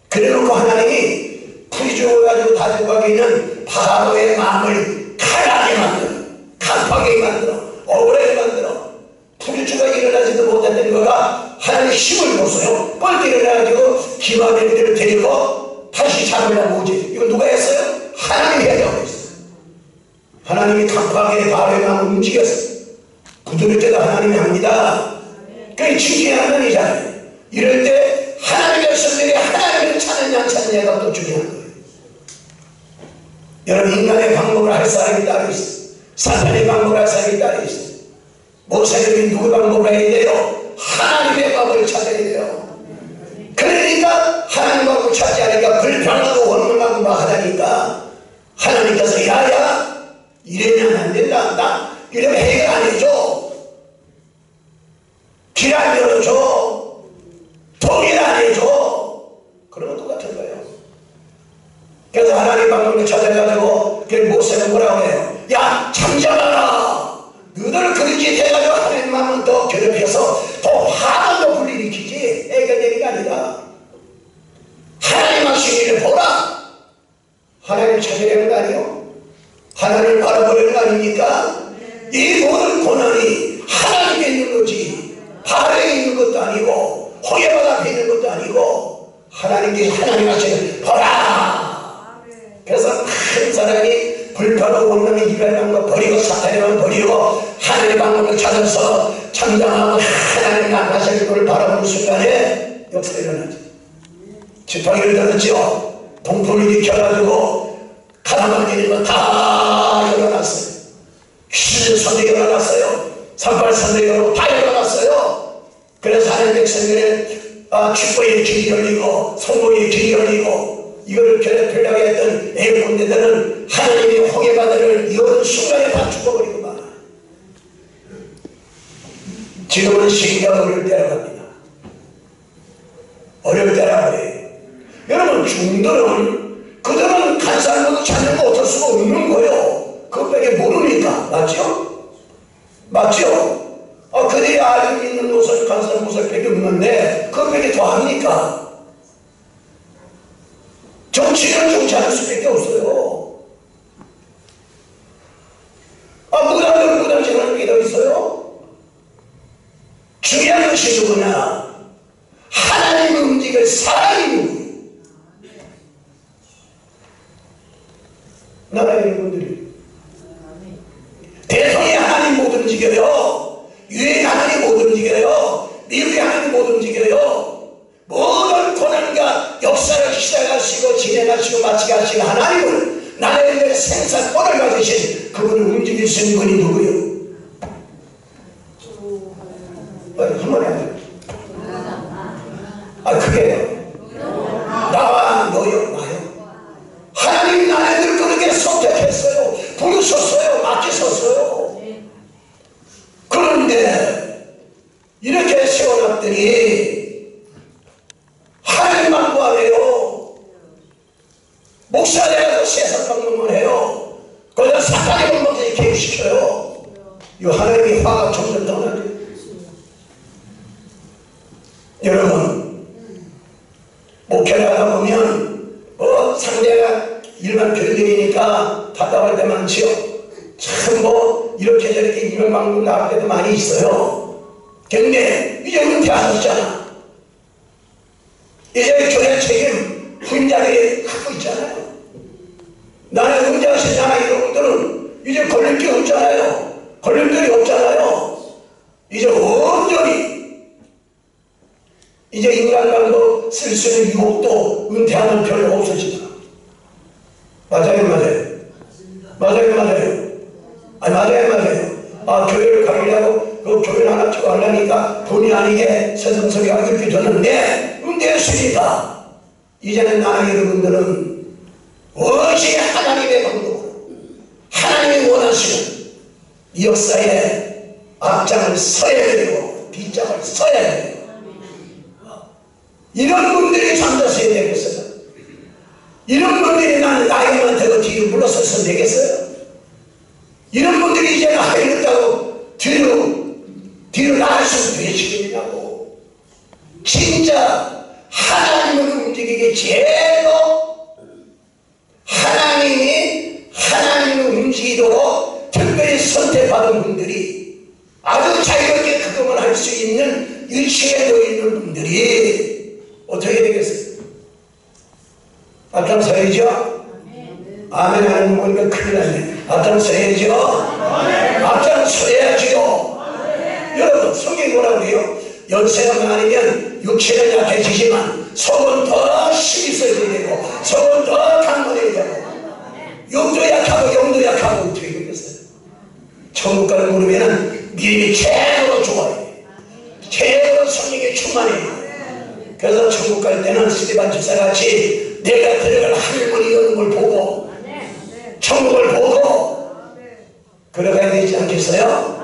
[SPEAKER 4] 그래놓고 하나님이 풀이 죽어가지고 다 죽어가게 있는 바로의 마음을 칼하게 만들어 강하게 만들어 억울하게 만들어 풀이 죽어 일어나지도 못했던 거가 하나님의 힘을 줬어요. 뻘떡 일어나가지고 기마뱀들을 데리고 다시 잡으려고 오지. 이거 누가 했어요? 하나님이 하려고 했어요. 하나님이 강하게 바로의 마음을 움직였어요. 부두를 때도 하나님이 합니다. 그게 칭찬하는 이잖아요. 이럴 때 하나님의 백성들이 하나님을 찾느냐 안 찾느냐가 또 중요한 거예요. 여러분 인간의 방법을 할 사람이 따로 있어요. 사탄의 방법을 할 사람이 따로 있어요. 모세는 누구 방법을 해야 돼요? 하나님의 방법을 찾아야 돼요. 그러니까 하나님 방법을 찾지 않으니까 불평하고 원망하고 막 하다니까 하나님께서 야야 이래면 안 된다. 나 이러면 해결 안 해줘. 길 안 열어줘. 통일 안 해줘. 그런 거 똑같은 거예요. 그래서 하나님 방법을 찾아가지고 모세는 뭐라고 해요? 야 참전하라. 너희들 그렇게 해가지고 하나님 마음은 더 괴롭혀서 더 화가 더 불일으키지 해결되는 게 아니라 하나님 하시기를 보라. 하나님을 찾아내는 거 아니에요? 하나님을 바라보려는 거 아닙니까? 이 모든 고난이 하나님께 있는 거지 바로에 있는 것도 아니고 홍해바다 앞에 있는 것도 아니고 하나님께 하나님 하시기를 보라. 그래서 큰 사람이 불편하고 원망의 이별한 거 버리고 사탄의 방 버리고 하나님의 방법을 찾아서 참장하고 하나님 나가실 걸 바라보는 순간에 역사가 일어나죠. 지팡이를 들었죠. 동풀을 일으켜가지고 가다만기는 거 다 열어놨어요. 귀신 선도 열어놨어요. 산발선도 열어놓고 다 열어놨어요. 그래서 하나님 백성들은 축복의 길이 열리고 성공의 길이 열리고 이거를 괴롭히려고 했던 애국군대들은 하나님의 홍해바다를 여는 순간에 다 죽어버리고 말아. 지금은 시기가 어려울 때라고 합니다. 어려울 때라고 해요. 여러분 중들은 그들은 간살모도 찾는 거 어쩔 수가 없는 거예요. 그것밖에 모르니까. 맞죠? 맞죠? 그들이 알고 있는 모습 간살 모습밖에 없는데 그것밖에 더 합니까? 정치는 정치하는 수밖에 없어요. 무당처럼 믿어 있어요. 중요한 것이 누구냐? 하나님의 움직일 사람이 누구예요? 나라의 여러분들이 대통령이 하나님 못 움직여요. 유엔 하나님 못 움직여요. 미국이 하나님 못 움직여요. 모든 고난과 역사를 시작하시고 진행하시고 마치게 하시는 하나님을 나라의 생사권을 가지신 그분을 움직일 수 있는 분이 누구예요? 한번 해요. 그게 나와 너요 나요. 하나님이 나라를 그렇게 선택했어요. 부르셨어요. 맡기셨어요. 그런데 이렇게 세워놨더니 하나님만 구하래요. 목사들에서 세상 방법만 해요. 그러다 사탄의 방법까지 개입시켜요. 이 하나님이 화가 점점 더 나죠. 여러분 목회를 하다 보면 상대가 보니까 답답할 때 많지요. 참 뭐 이렇게 저렇게 이명박국 나올 때도 많이 있어요. 근데 이제 은퇴하셨잖아. 이제 교회 책임 훈자들이 하고 있잖아요. 나는 은퇴하시잖아. 이런 분들은 이제 걸릴 게 없잖아요. 걸림돌이 없잖아요. 이제 온전히 이제 인간관도 쓸 수 있는 유혹도 은퇴하면 별로 없어지다. 맞아요, 맞아요. 맞아요, 맞아요. 아니, 맞아요, 맞아요. 아, 교회를 가려고 그 교회 하나 쭉 하려니까 본의 아니게 서성서기하고 이렇게 줬는데 은퇴했으니까 이제는 나는 여러분들은 오직 하나님의 방법으로 하나님이 원하시는 이 역사에 앞장을 서야 되고 뒷장을 서야 돼요. 이런 분들이 잠자서야 되겠어요. 이런 분들이 나이만 되고 뒤로 물러서서 되겠어요. 이런 분들이 이제 나이 있다고 뒤로 나갈수록 되시겠냐고. 진짜 하나님을 움직이게 제일로 하나님을 움직이도록 특별히 선택받은 분들이 아주 자유롭게 그것만 할 수 있는 위치에 놓여 있는 분들이 어떻게 되겠어요? 앞장서야죠? 아멘 하는 거 보니까 큰일 났네. 앞장서야죠? 앞장서야죠? 여러분 성경이 뭐라고 그래요? 연세가 많으면 육체는 약해지지만 속은 더 힘이 있어야 되고 속은 더 강건해야 되고 영도 약하고 영도 약하고 어떻게 되겠어요? 천국 가는 무릎에는 믿음이 최고로 좋아요. 최고로 성령이 충만해요. 그래서 천국 갈 때는 스데반 집사같이 내가 들어갈 하늘문이 여는 걸 보고 천국을 보고 걸어가야 되지 않겠어요?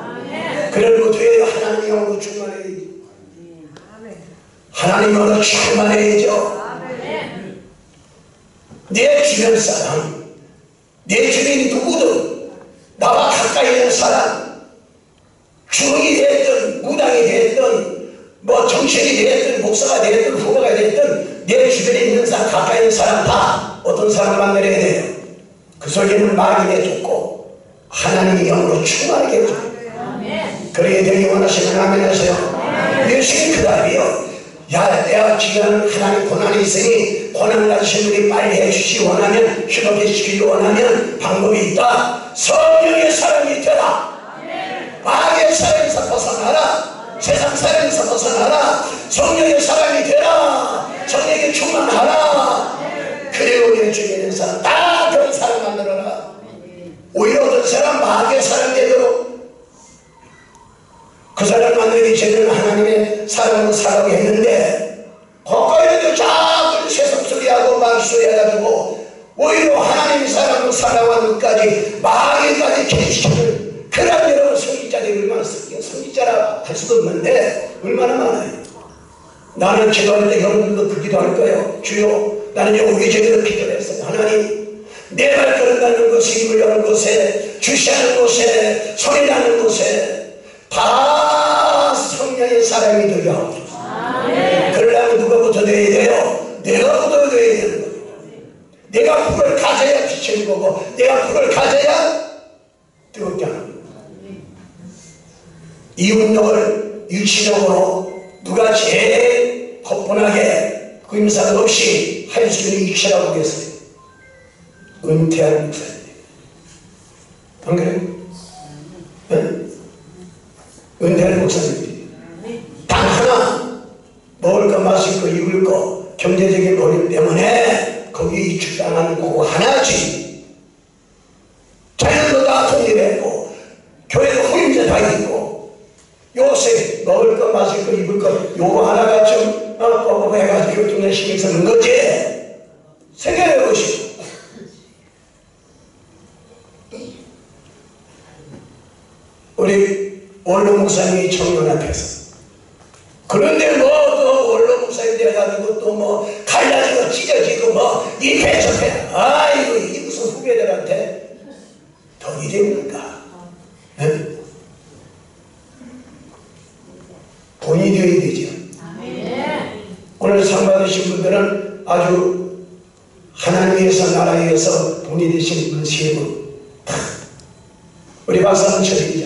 [SPEAKER 4] 그러고 돼야 하나님으로 충만해야죠. 하나님으로 충만해야죠. 내 주변 사람, 내 주변이 누구든 나와 가까이 있는 사람, 주역이 됐든 무당이 됐든 뭐 정신이 됐든 목사가 됐든 후보가 됐든 내 주변에 있는 사람, 가까이 있는 사람 다 어떤 사람 만나야 돼요? 그 속에는 마귀에 죽고 하나님의 영으로 충만하게 해줘요. 그래야 되기 원하시면 아멘 하세요. 예수님 그 답이요. 야, 내가 지금 하나님 고난이 있으니 고난을 가지신 분이 빨리 해주시 원하면 휴업해 주시기 원하면 방법이 있다. 성령의 사람이 되라. 마귀의 사람에서 벗어나라. 세상 사람에서 벗어나라. 성령의 사람이 되라. 성령에 충만하라. 그리고 내 주위에 있는 사람 다 그런 사람 만들어라. 오히려 어떤 사람 마귀의 사람 되도록 그 사람 만들기 전에는 하나님의 사람으로 살라고 했는데 거기에도 자꾸 세상소리하고 말소리 해가지고 오히려 하나님의 사람으로 살라고 하는 것까지 마귀까지 개시키는 그런 여러분 성직자들이 얼마나 성직자라 할 수도 없는데 얼마나 많아요. 나는 기도할 때 여러분들도 그 기도할 거예요. 주여 나는 오기 전에도 기도를 했어요. 하나님 내 발걸음 가는 곳에 입을 여는 곳에 주시하는 곳에 소리 나는 곳에 다 성령의 사람이 되게 하옵소서. 그러려면 누가부터 되어야 돼요? 내가부터 되어야 되는 거예요. 내가 불을 가져야 비치는 거고 내가 불을 가져야 뜨겁게 하는 거예요. 이 운동을 유치적으로 누가 제일 거뿐하게 그 임사도 없이 할 수 있는 위치라고 하겠어요? 은퇴한 목사님. 안 그래요? 네? 은퇴한 목사님들이 단 하나 먹을 거 마실 거 입을 거 경제적인 어려움 때문에 거기 이출당하는 거 하나지. 자연도 다 통일했고 교회도 후임자 다 있고 요새 먹을 거 마실 거 입을 거 요거 하나가 좀 해가지고 좀 신경 쓰는 거지. 생각해 보시오. 우리 원로 목사님이 청년 앞에서 그런데 뭐 또 원로 목사님 돼가지고 또 뭐 갈라지고 찢어지고 뭐 이패 저패 아이고 이게 무슨 후배들한테 덕이 됩니까? 네? 돈이 되어야 되죠. 오늘 상 받으신 분들은 아주 하나님 위해서 나라 위해서 분이 되신 분 세 분. 우리 박수 한번 쳐드리자.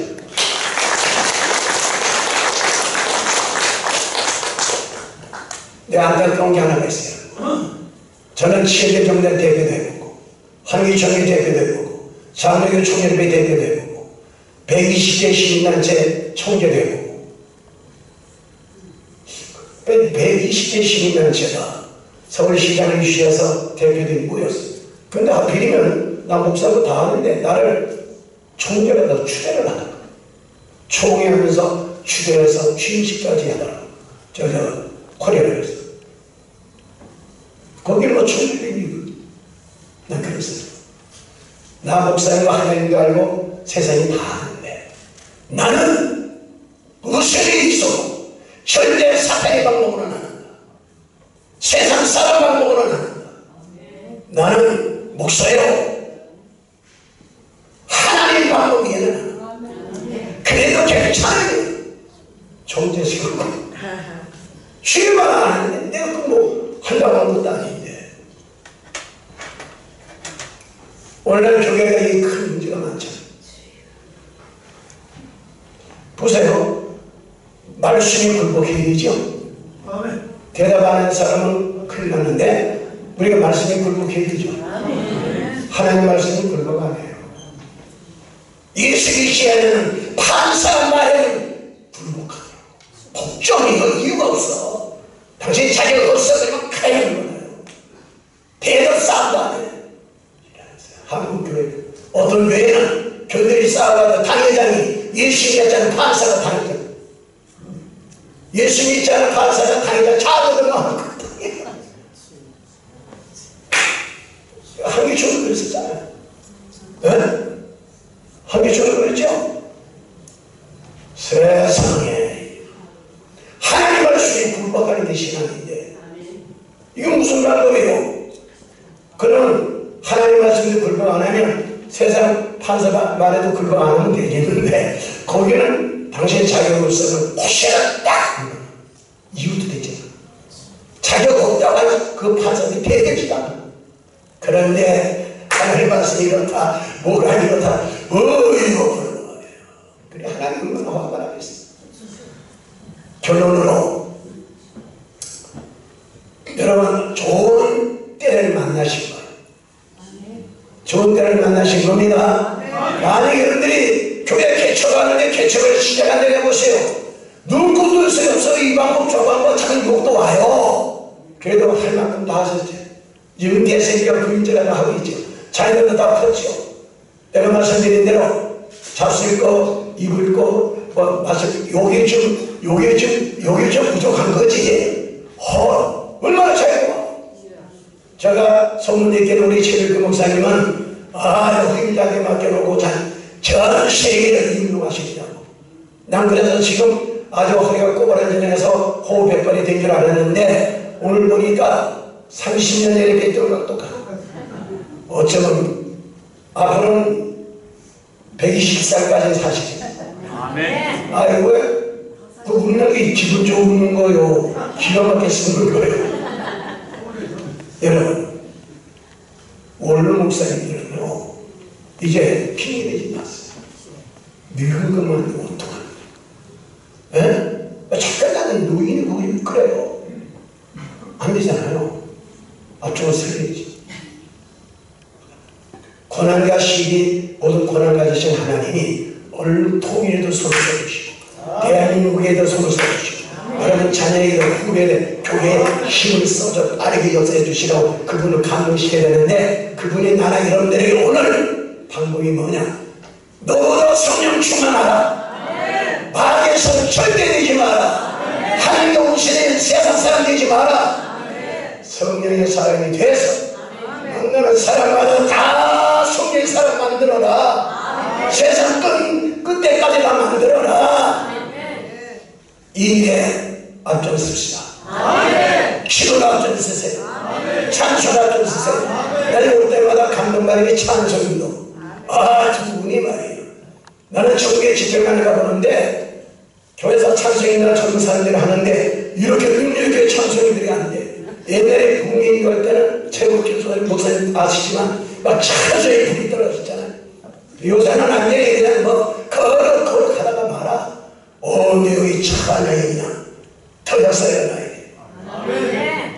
[SPEAKER 4] 내가 안타까운 게 하나가 있어요. 저는 치외대정단 대표도 해보고, 한기총회 대표도 해보고, 장로교 총연회 대표도 해보고, 120개 시민단체 총재도 해보고, 120개 시민단체가 서울시장을 위시해서 대표들이 모였어요. 근데 하필이면 나 목사도 다 하는데 나를 총재로다 추대를 하더라고. 총회하면서 추대해서 취임식까지 하더라고. 코리아를 했어. 거기를 뭐 총재들이 난 그랬어요. 나 목사님과 하나님도 알고 세상이 다 아는데 나는 무슨 일이 있어도 절대 사탄의 방법으로는 안 한다. 세상 사람 방법으로는 안 한다. 나는 목사요. 하나님 방법이에는 안 한다. 그래도 괜찮아요. 정제식으로 쉬만 안 하는데 내가 뭐 하려고 한 것도 아닌데. 오늘날 교회가 이 큰 문제가 많잖아요. 보세요. 말씀이 굴복해야 되죠. 대답하는 사람은 큰일 났는데 우리가 말씀이 굴복해야 되죠. 하나님 말씀이 굴복 안 해요. 예수 그리스도는 판사 말에는 굴복하고 복종이 이유가 없어. 당신 자격 없어 그러면 칼을 물어요. 대접 싸움도 안 해. 한국 교회 어떤 교회는 교회들이 싸워가지고 당회장이 예수 믿자는 판사가 당회장, 예수 믿자는 판사가 당회장 자거든요. 한기총은 그랬었잖아요. 네? 한기총은 그랬죠. 세상에 하나님 말씀이 굴복하는 게 신앙인데 이건 무슨 방법이에요? 그럼 하나님 말씀이 굴복 안 하면 세상 판사가 말해도 굴복 안 하면 되겠는데 거기는 당신 자격 없어서 혹시나 딱 이유도 되잖아. 자격 없다고 하면 그 판사들이 대대지도 않아. 그런데 하나님 말씀이 이렇다 뭐가 이렇다 이거 불러요. 그래 하나님 얼마나 화가 나겠어. 결론으로 여러분 좋은 때를 만나신 거예요. 좋은 때를 만나신 겁니다. 만약에 여러분들이 교회 개척하는데 개척을 시작한다고 해보세요. 누구도 소용없어. 이 방법 저 방법 참 욕도 와요. 그래도 할 만큼 다 하셨죠. 지금 대세기가 부인제라고 하고 있죠. 자녀들도 다 컸죠. 내가 말씀드린 대로 잡술 거 입을 거 뭐 요게 좀 부족한 거지. 얼마나 잘해요. 제가 소문내기는 우리 최일교 목사님은 후임자에게 맡겨놓고 전 세계를 인도하시더라고. 난 그래서 지금 아주 허리가 꼬부라지면서 호흡 100번이 된 줄 알았는데 오늘 보니까 30년 전에 뵀던 것도 어쩌면 앞으로는 120살까지 사시죠. 아멘. 아이고 그 웃는 게 기분 좋은 웃는 거요. 기가 막히게 쓰는 거예요. 여러분 오늘 목사님들은요 이제 핑계대지 마세요. 늙은 것만 어떡하냐. 잠깐만은 노인이 거기 그래요. 안 되잖아요. 앞쪽을 살려야지. 고난과 시기 모든 고난 가지신 하나님이 얼른 통일에도 손을 써주시고 대한민국에도 손을 써주시고 여러분 자녀에게 후배들 교회에 힘을 써서 빠르게 역사해 주시라고 그분을 감동시켜야 되는데 그분이 나라 여러분들에게 오늘 방법이 뭐냐. 너보다 성령 충만하라. 마귀에서 절대 되지 마라. 하나님과 우시는 세상 사람 되지 마라. 성령의 사람이 돼서 만나는 사람마다 다 성령의 사람 만들어라. 세상 끝때까지 다 만들어라. 이 일에 앞장섭시다. 기도를 앞장서세요. 찬송을 앞장서세요. 나는 올 때마다 감동받는 게 찬송인도 두 분이 말이에요. 나는 전국에 집회관을 가보는데 교회에서 찬송이나 젊은 사람들이 하는데 이렇게 능력있게 찬송이들이 하는데 옛날에 국민이 갈 때는 최국길 목사님 아시지만 막 차저에 불이 떨어졌잖아요. 요새는 완전히 그냥 뭐 거룩 하다가 말아. 근데 여기 차가 그냥 터졌어요.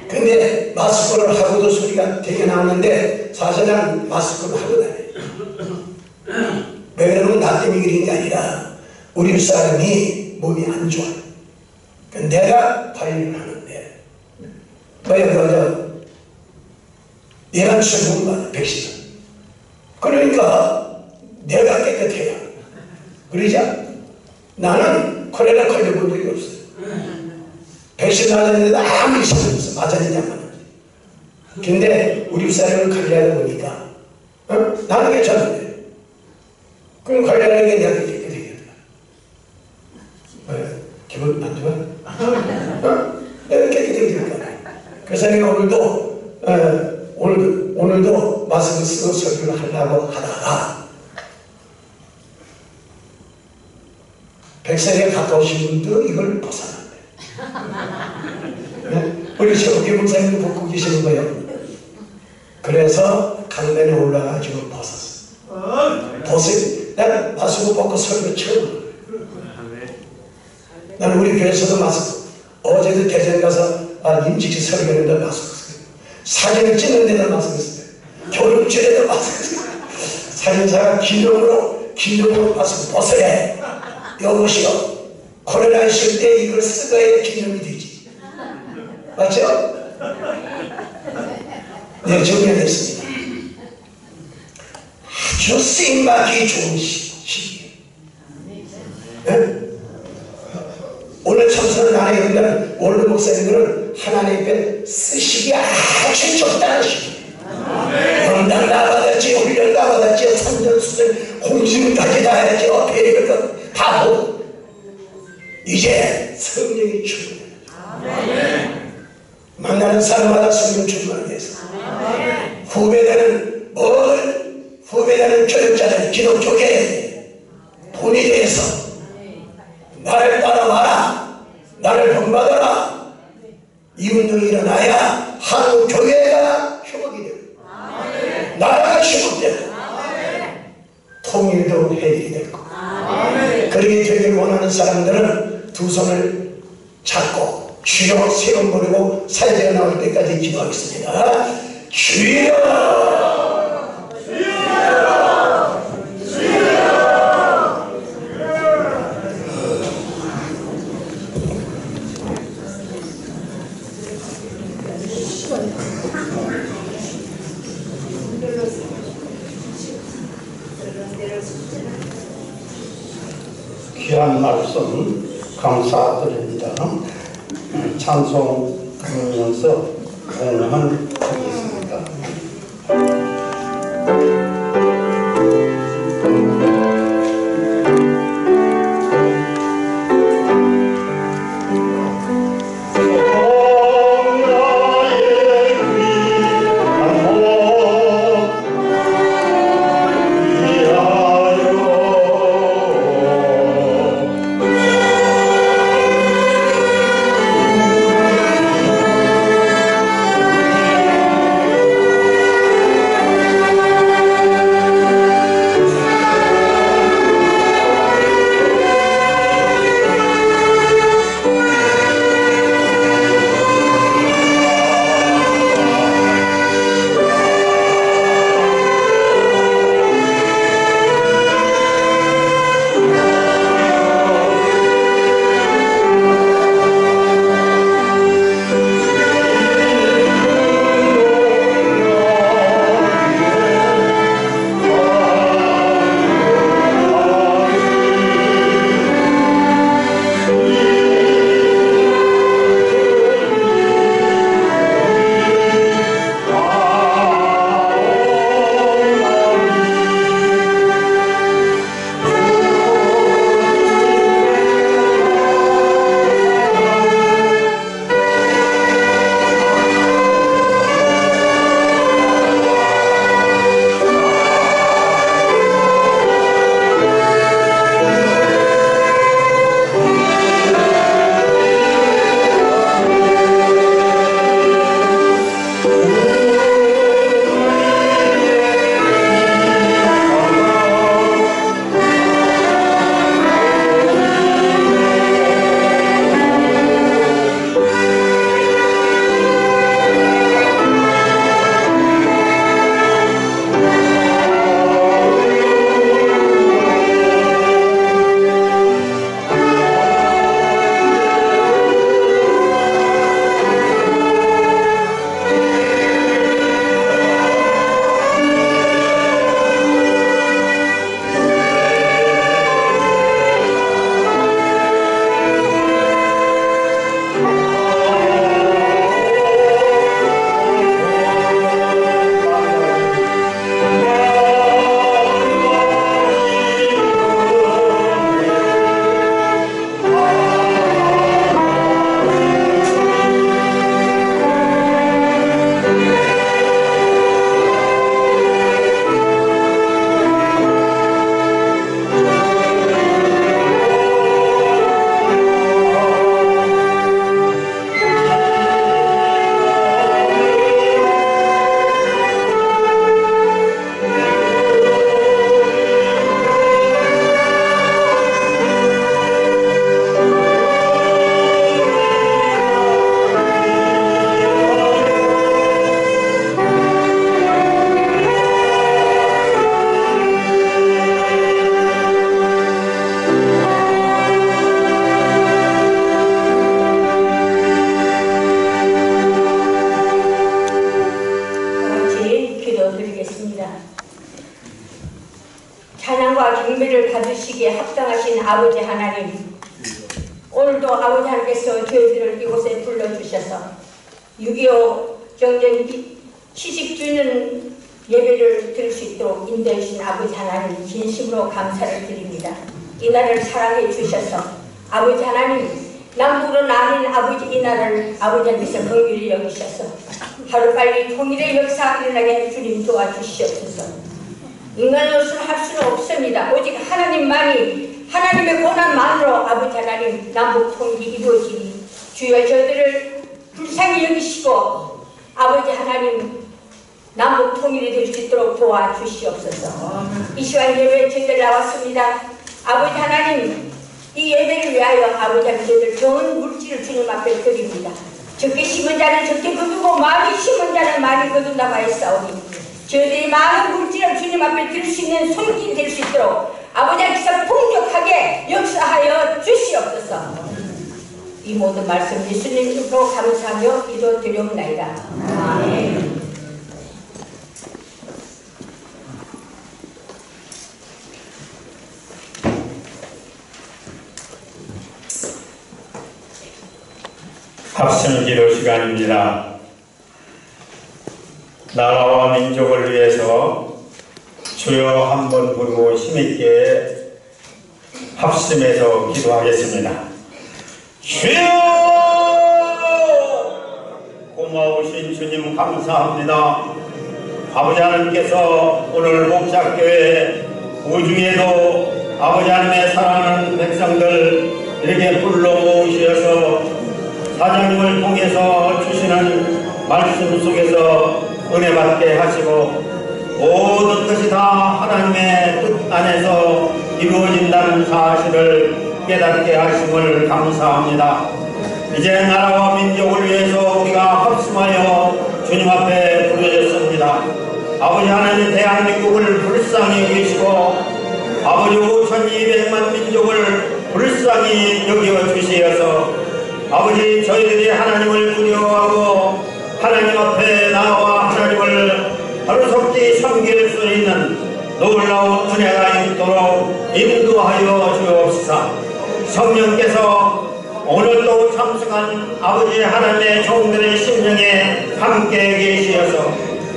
[SPEAKER 4] 근데 마스크를 하고도 소리가 되게 나오는데 사실은 마스크를 하고 다녀요. 왜 그러면 나 때문에 그런 게 아니라 우리 사람이 몸이 안 좋아요. 내가 관리를 하는데 내가 최고인 거야, 백신은. 그러니까 내가 깨끗해야. 그러자 나는 콜레라 걸려본 적이 없어요. 백신 맞았는데 아무 이상 없어. 맞았느냐만. 근데 우리 사람을 관리하다 보니까 나는 괜찮은데 그럼 관리하는 게 내가 깨끗해야겠다. 기분 안 좋아? 내가 깨끗해야겠다. 그래서 내가 오늘도 마스크 쓰고 설교를 하려고 하다가 100살에 가까우신 분도 이걸 벗어났네. 우리 최욱기 목사님도 벗고 계시는 거예요. 그래서 강단에 올라가지고 벗었어. 난 마스크 벗고 설교 처음. 나는 우리 교회에서도 마스크. 어제도 대전 가서 임직시 설교했는데 마스크 써요. 사진을 찍는 데도 마스크 써요. 교육실에도 마스크 써요. 사진사가 기념으로 마스크 벗어야 해. 여보시오. 코로나 있을 때 이걸 쓰어야 기념이 되지. 맞죠? 네, 정리했습니다. 아주 쓰임받기 좋은 시기예요. 네? 오늘 참선을 안 해요. 오늘 목사님들은 하나님 앞에 쓰시기 아주 좋다는 시기예요. 영당 다 받았지, 훈련 다 받았지, 산전수전 공증까지 다 했지, 배려를 다 보고 이제 성령이 충만해요. 만나는 사람마다 성령 충만하게 해서 후배되는 교육자는 기독교계 본인에서 나를 따라와라, 나를 본받아라. 이 운동이 일어나야 한국 교회가 회복이 되고 나라가 회복되고 통일도 해결이 되고 그렇게 되길 원하는 사람들은 두 손을 잡고 주여 세금 부르고 사제가 나올 때까지 기도하겠습니다. 주여!
[SPEAKER 2] 귀한 말씀 감사드립니다. 찬송 부르면서 공헌 하겠습니다.
[SPEAKER 1] 아
[SPEAKER 5] 계시기에 합당하신 아버지 하나님, 오늘도 아버지 하나님께서 저희들을 이곳에 불러주셔서 6.25 경전 70주년 예배를 드릴 수 있도록 인도해 주신 아버지 하나님 진심으로 감사를 드립니다. 이 나라를 사랑해 주셔서 아버지 하나님, 남북으로 나뉜 아버지 이 나라를 아버지 하나님께서 긍휼히 여기셔서 하루빨리 통일의 역사가 일어나게 해 주님 도와주시옵소서. 인간으로서는 할 수는 없습니다. 오직 하나님만이, 하나님의 권한만으로 아버지 하나님 남북 통일이 이루어지니 주여 저희들을 불쌍히 여기시고 아버지 하나님 남북 통일이 될 수 있도록 도와주시옵소서. 이 시간 예배에 저희들 나왔습니다. 아버지 하나님, 이 예배를 위하여 아버지 하나님 저희들 좋은 물질을 주님 앞에 드립니다. 적게 심은 자는 적게 거두고 많이 심은 자는 많이 거둔다고 하였사오니 저희들이 많은 물질을 주님 앞에 드릴 수 있는 손길이 될 수 있도록 아버지 하나님께서 풍족하게 역사하여 주시옵소서. 이 모든 말씀 예수님 이름으로 감사하며 기도드리옵나이다. 아멘.
[SPEAKER 6] 합심 기도 시간입니다. 나라와 민족을 위해서 주여 한번 부르고 힘있게 합심해서 기도하겠습니다. 주여! 고마우신 주님 감사합니다. 아버지 하나님께서 오늘 목자교회 우중에도 아버지 하나님의 사랑하는 백성들 이렇게 불러 모으셔서 사장님을 통해서 주시는 말씀 속에서 은혜 받게 하시고 모든 것이 다 하나님의 뜻 안에서 이루어진다는 사실을 깨닫게 하심을 감사합니다. 이제 나라와 민족을 위해서 우리가 합심하여 주님 앞에 부르짖습니다. 아버지 하나님 대한민국을 불쌍히 여기시고 아버지 5,200만 민족을 불쌍히 여겨 주시어서 아버지 저희들이 하나님을 두려워하고 하나님 앞에 나와 하나님을 하루속히 섬길 수 있는 놀라운 은혜가 있도록 인도하여 주옵소서. 성령께서 오늘도 참석한 아버지 하나님의 종들의 심령에 함께 계시어서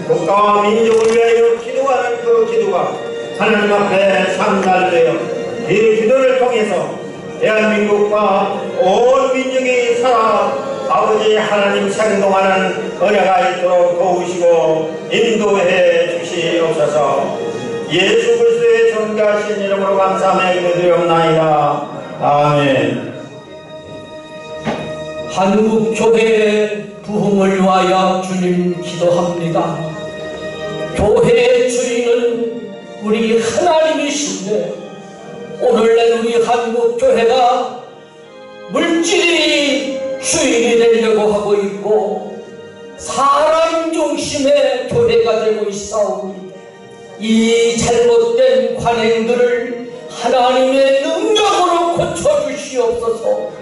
[SPEAKER 6] 국가와 민족을 위하여 기도하는 그 기도가 하나님 앞에 상달되어 이 기도를 통해서 대한민국과 온 민족이 살아 아버지 하나님 생동하는 은혜가 있도록 도우시고 인도해 주시옵소서. 예수 그리스도의 존귀하신 이름으로 감사하며 기도드리옵나이다. 아멘.
[SPEAKER 7] 한국교회의 부흥을 위하여 주님 기도합니다. 교회의 주인은 우리 하나님이신데 오늘날 우리 한국교회가 물질이 주인이 되려고 하고 있고 사람 중심의 교회가 되고 있사오니 이 잘못된 관행들을 하나님의 능력으로 고쳐주시옵소서.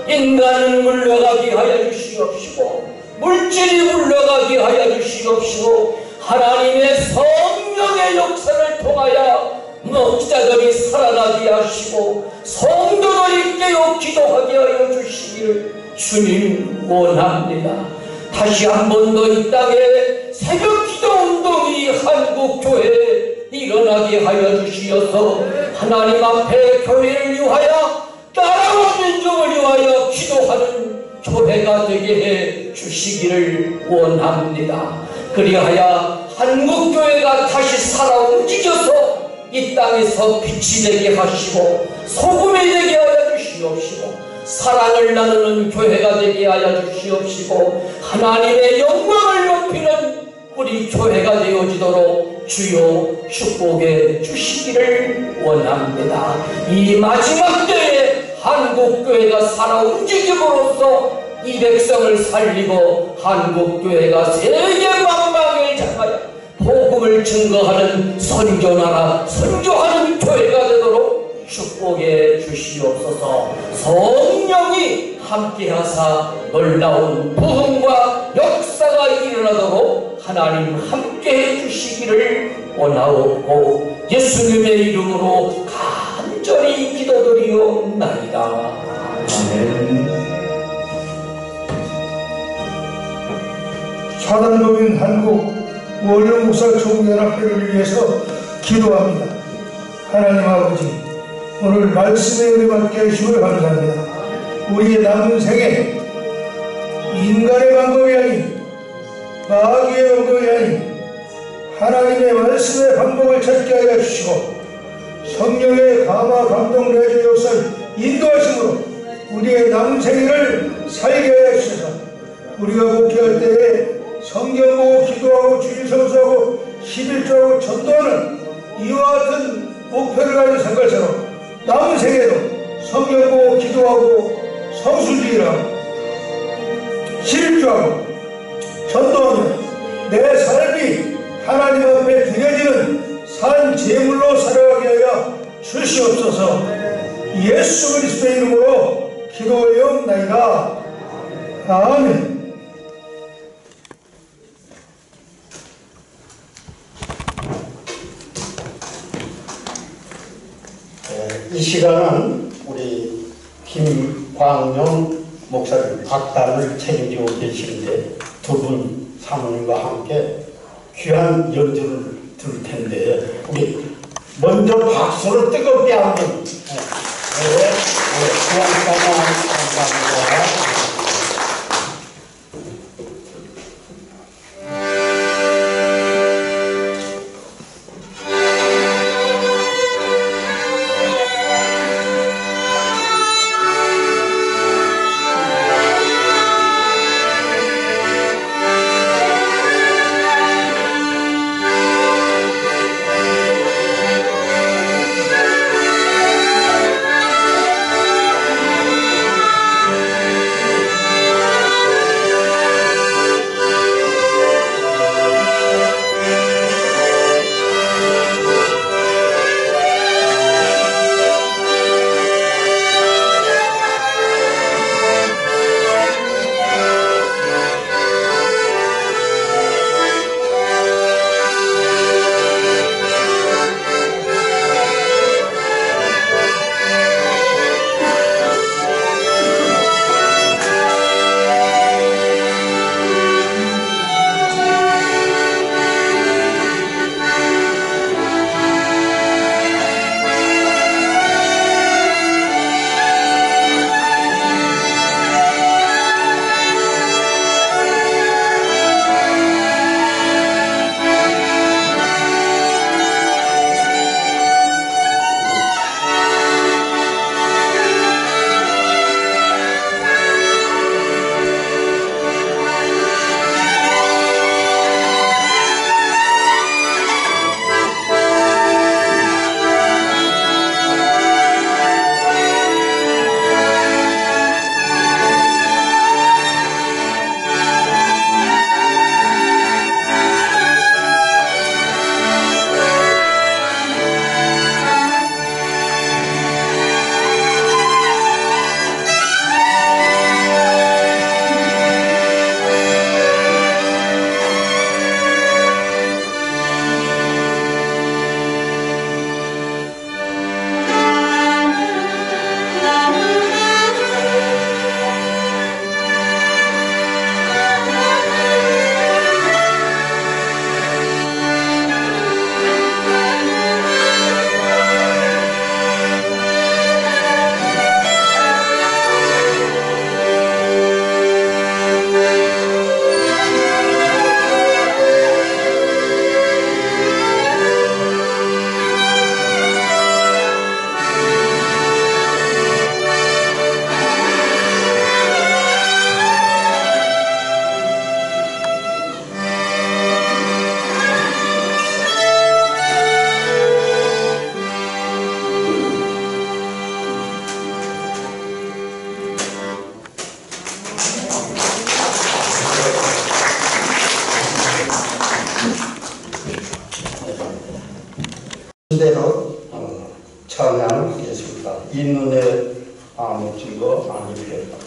[SPEAKER 7] 인간은 물러가게 하여 주시옵시고 물질이 물러가게 하여 주시옵시고 하나님의 성령의 역사를 통하여 목자들이 살아나게 하시고 성도들이 깨어 기도하게 하여 주시기를 주님 원합니다. 다시 한 번 더 이 땅에 새벽기도 운동이 한국교회에 일어나게 하여 주시어서 하나님 앞에 교회를 위하여 나라와 민족을 위하여 기도하는 교회가 되게 해 주시기를 원합니다. 그리하여 한국교회가 다시 살아 움직여서 이 땅에서 빛이 되게 하시고 소금이 되게 하여 주시옵시고 사랑을 나누는 교회가 되게 하여 주시옵시고 하나님의 영광을 높이는 우리 교회가 되어지도록 주여 축복해 주시기를 원합니다. 이 마지막 때에 한국교회가 살아 움직임으로써 이 백성을 살리고 한국교회가 세계 만방을 향하여 복음을 증거하는 선교나라 선교하는 교회가 되도록 축복해 주시옵소서. 성령이 함께하사 놀라운 부흥과 역사가 일어나도록 하나님 함께해 주시기를 원하옵고 예수님의 이름으로 간절히 기도하옵나이다.
[SPEAKER 1] 아멘.
[SPEAKER 8] 사단법인 한국 원로목사총연합회를 위해서 기도합니다. 하나님 아버지, 오늘 말씀의 은혜 받게 해주시고 감사합니다. 우리의 남은 생에 인간의 방법이 아닌 마귀의 방법이 아닌 하나님의 말씀의 방법을 찾게 하여 주시고 성령의 감화 감동 내주 역사를 인도하심으로 우리의 남은 생애를 살게 하여 주셔서 우리가 목회할 때에 성경 보고 기도하고 주일 성수하고 11조하고 전도하는 이와 같은 목표를 가진 생각처럼 남은 생에도 성경 보고 기도하고 성수주의라고 11조하고 전도하며 내 삶이 하나님 앞에 드려지는 산 제물로 살아가게 하여 주시옵소서. 예수 그리스도의 이름으로 기도하옵나이다. 아멘.
[SPEAKER 2] 이 시간은 우리 김광영 목사님 악단을 책임지고 계시는데 두 분 사모님과 함께 귀한 연주를 들을 텐데 우리 먼저 박수를 뜨겁게 한번 감사합니다. 대로 찬양을 하겠습니다. 이 눈에 아무진 거 아니겠다.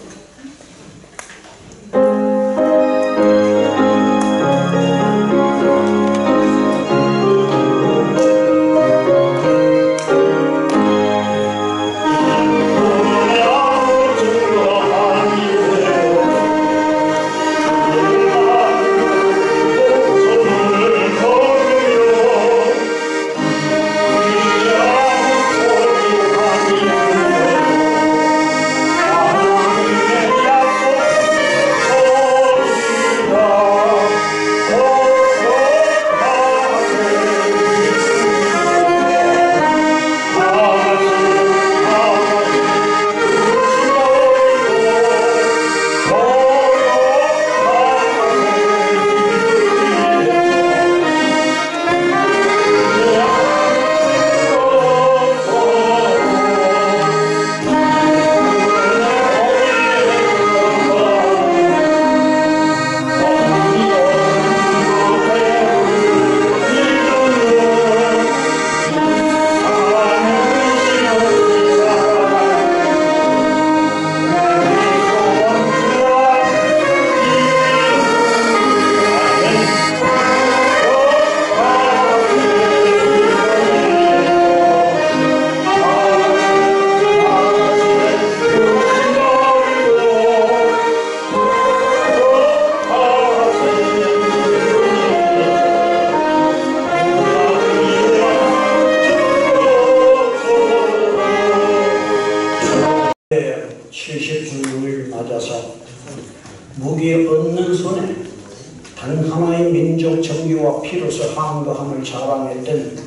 [SPEAKER 4] 단 하나의 민족 정의와 피로서 항거함을 자랑했던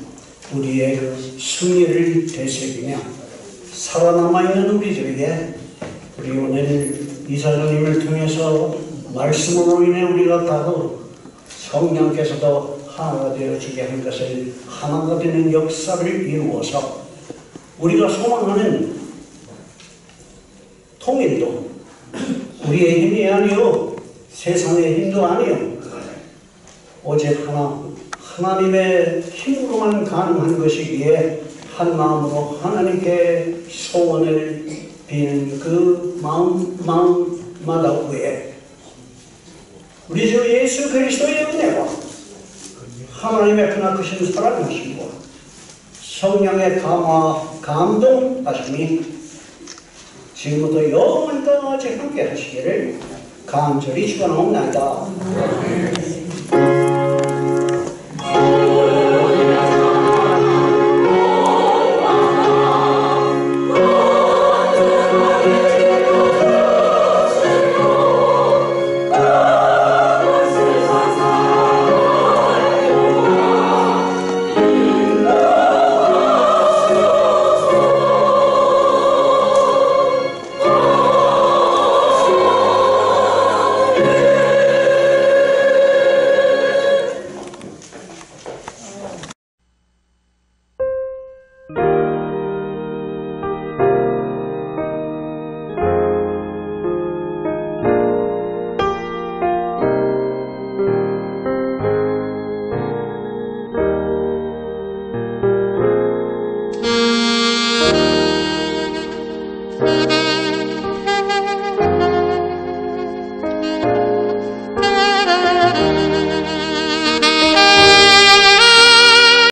[SPEAKER 4] 우리의 승리를 되새기며 살아남아있는 우리들에게 우리 오늘 이사장님을 통해서 말씀으로 인해 우리가 다도 성령께서도 하나가 되어지게 한 것을 하나가 되는 역사를 이루어서 우리가 소망하는 통일도 우리의 힘이 아니요 세상의 힘도 아니요 오직 하나님의 힘으로만 가능한 것이기에 한 마음으로 하나님께 소원을 비는 그 마음마다 후에 우리 주 예수 그리스도의 은혜와 하나님의 크나크신 사랑하심과 성령의 감동하심이 지금부터 영원까지 함께 하시기를 간절히 축원하옵나이다.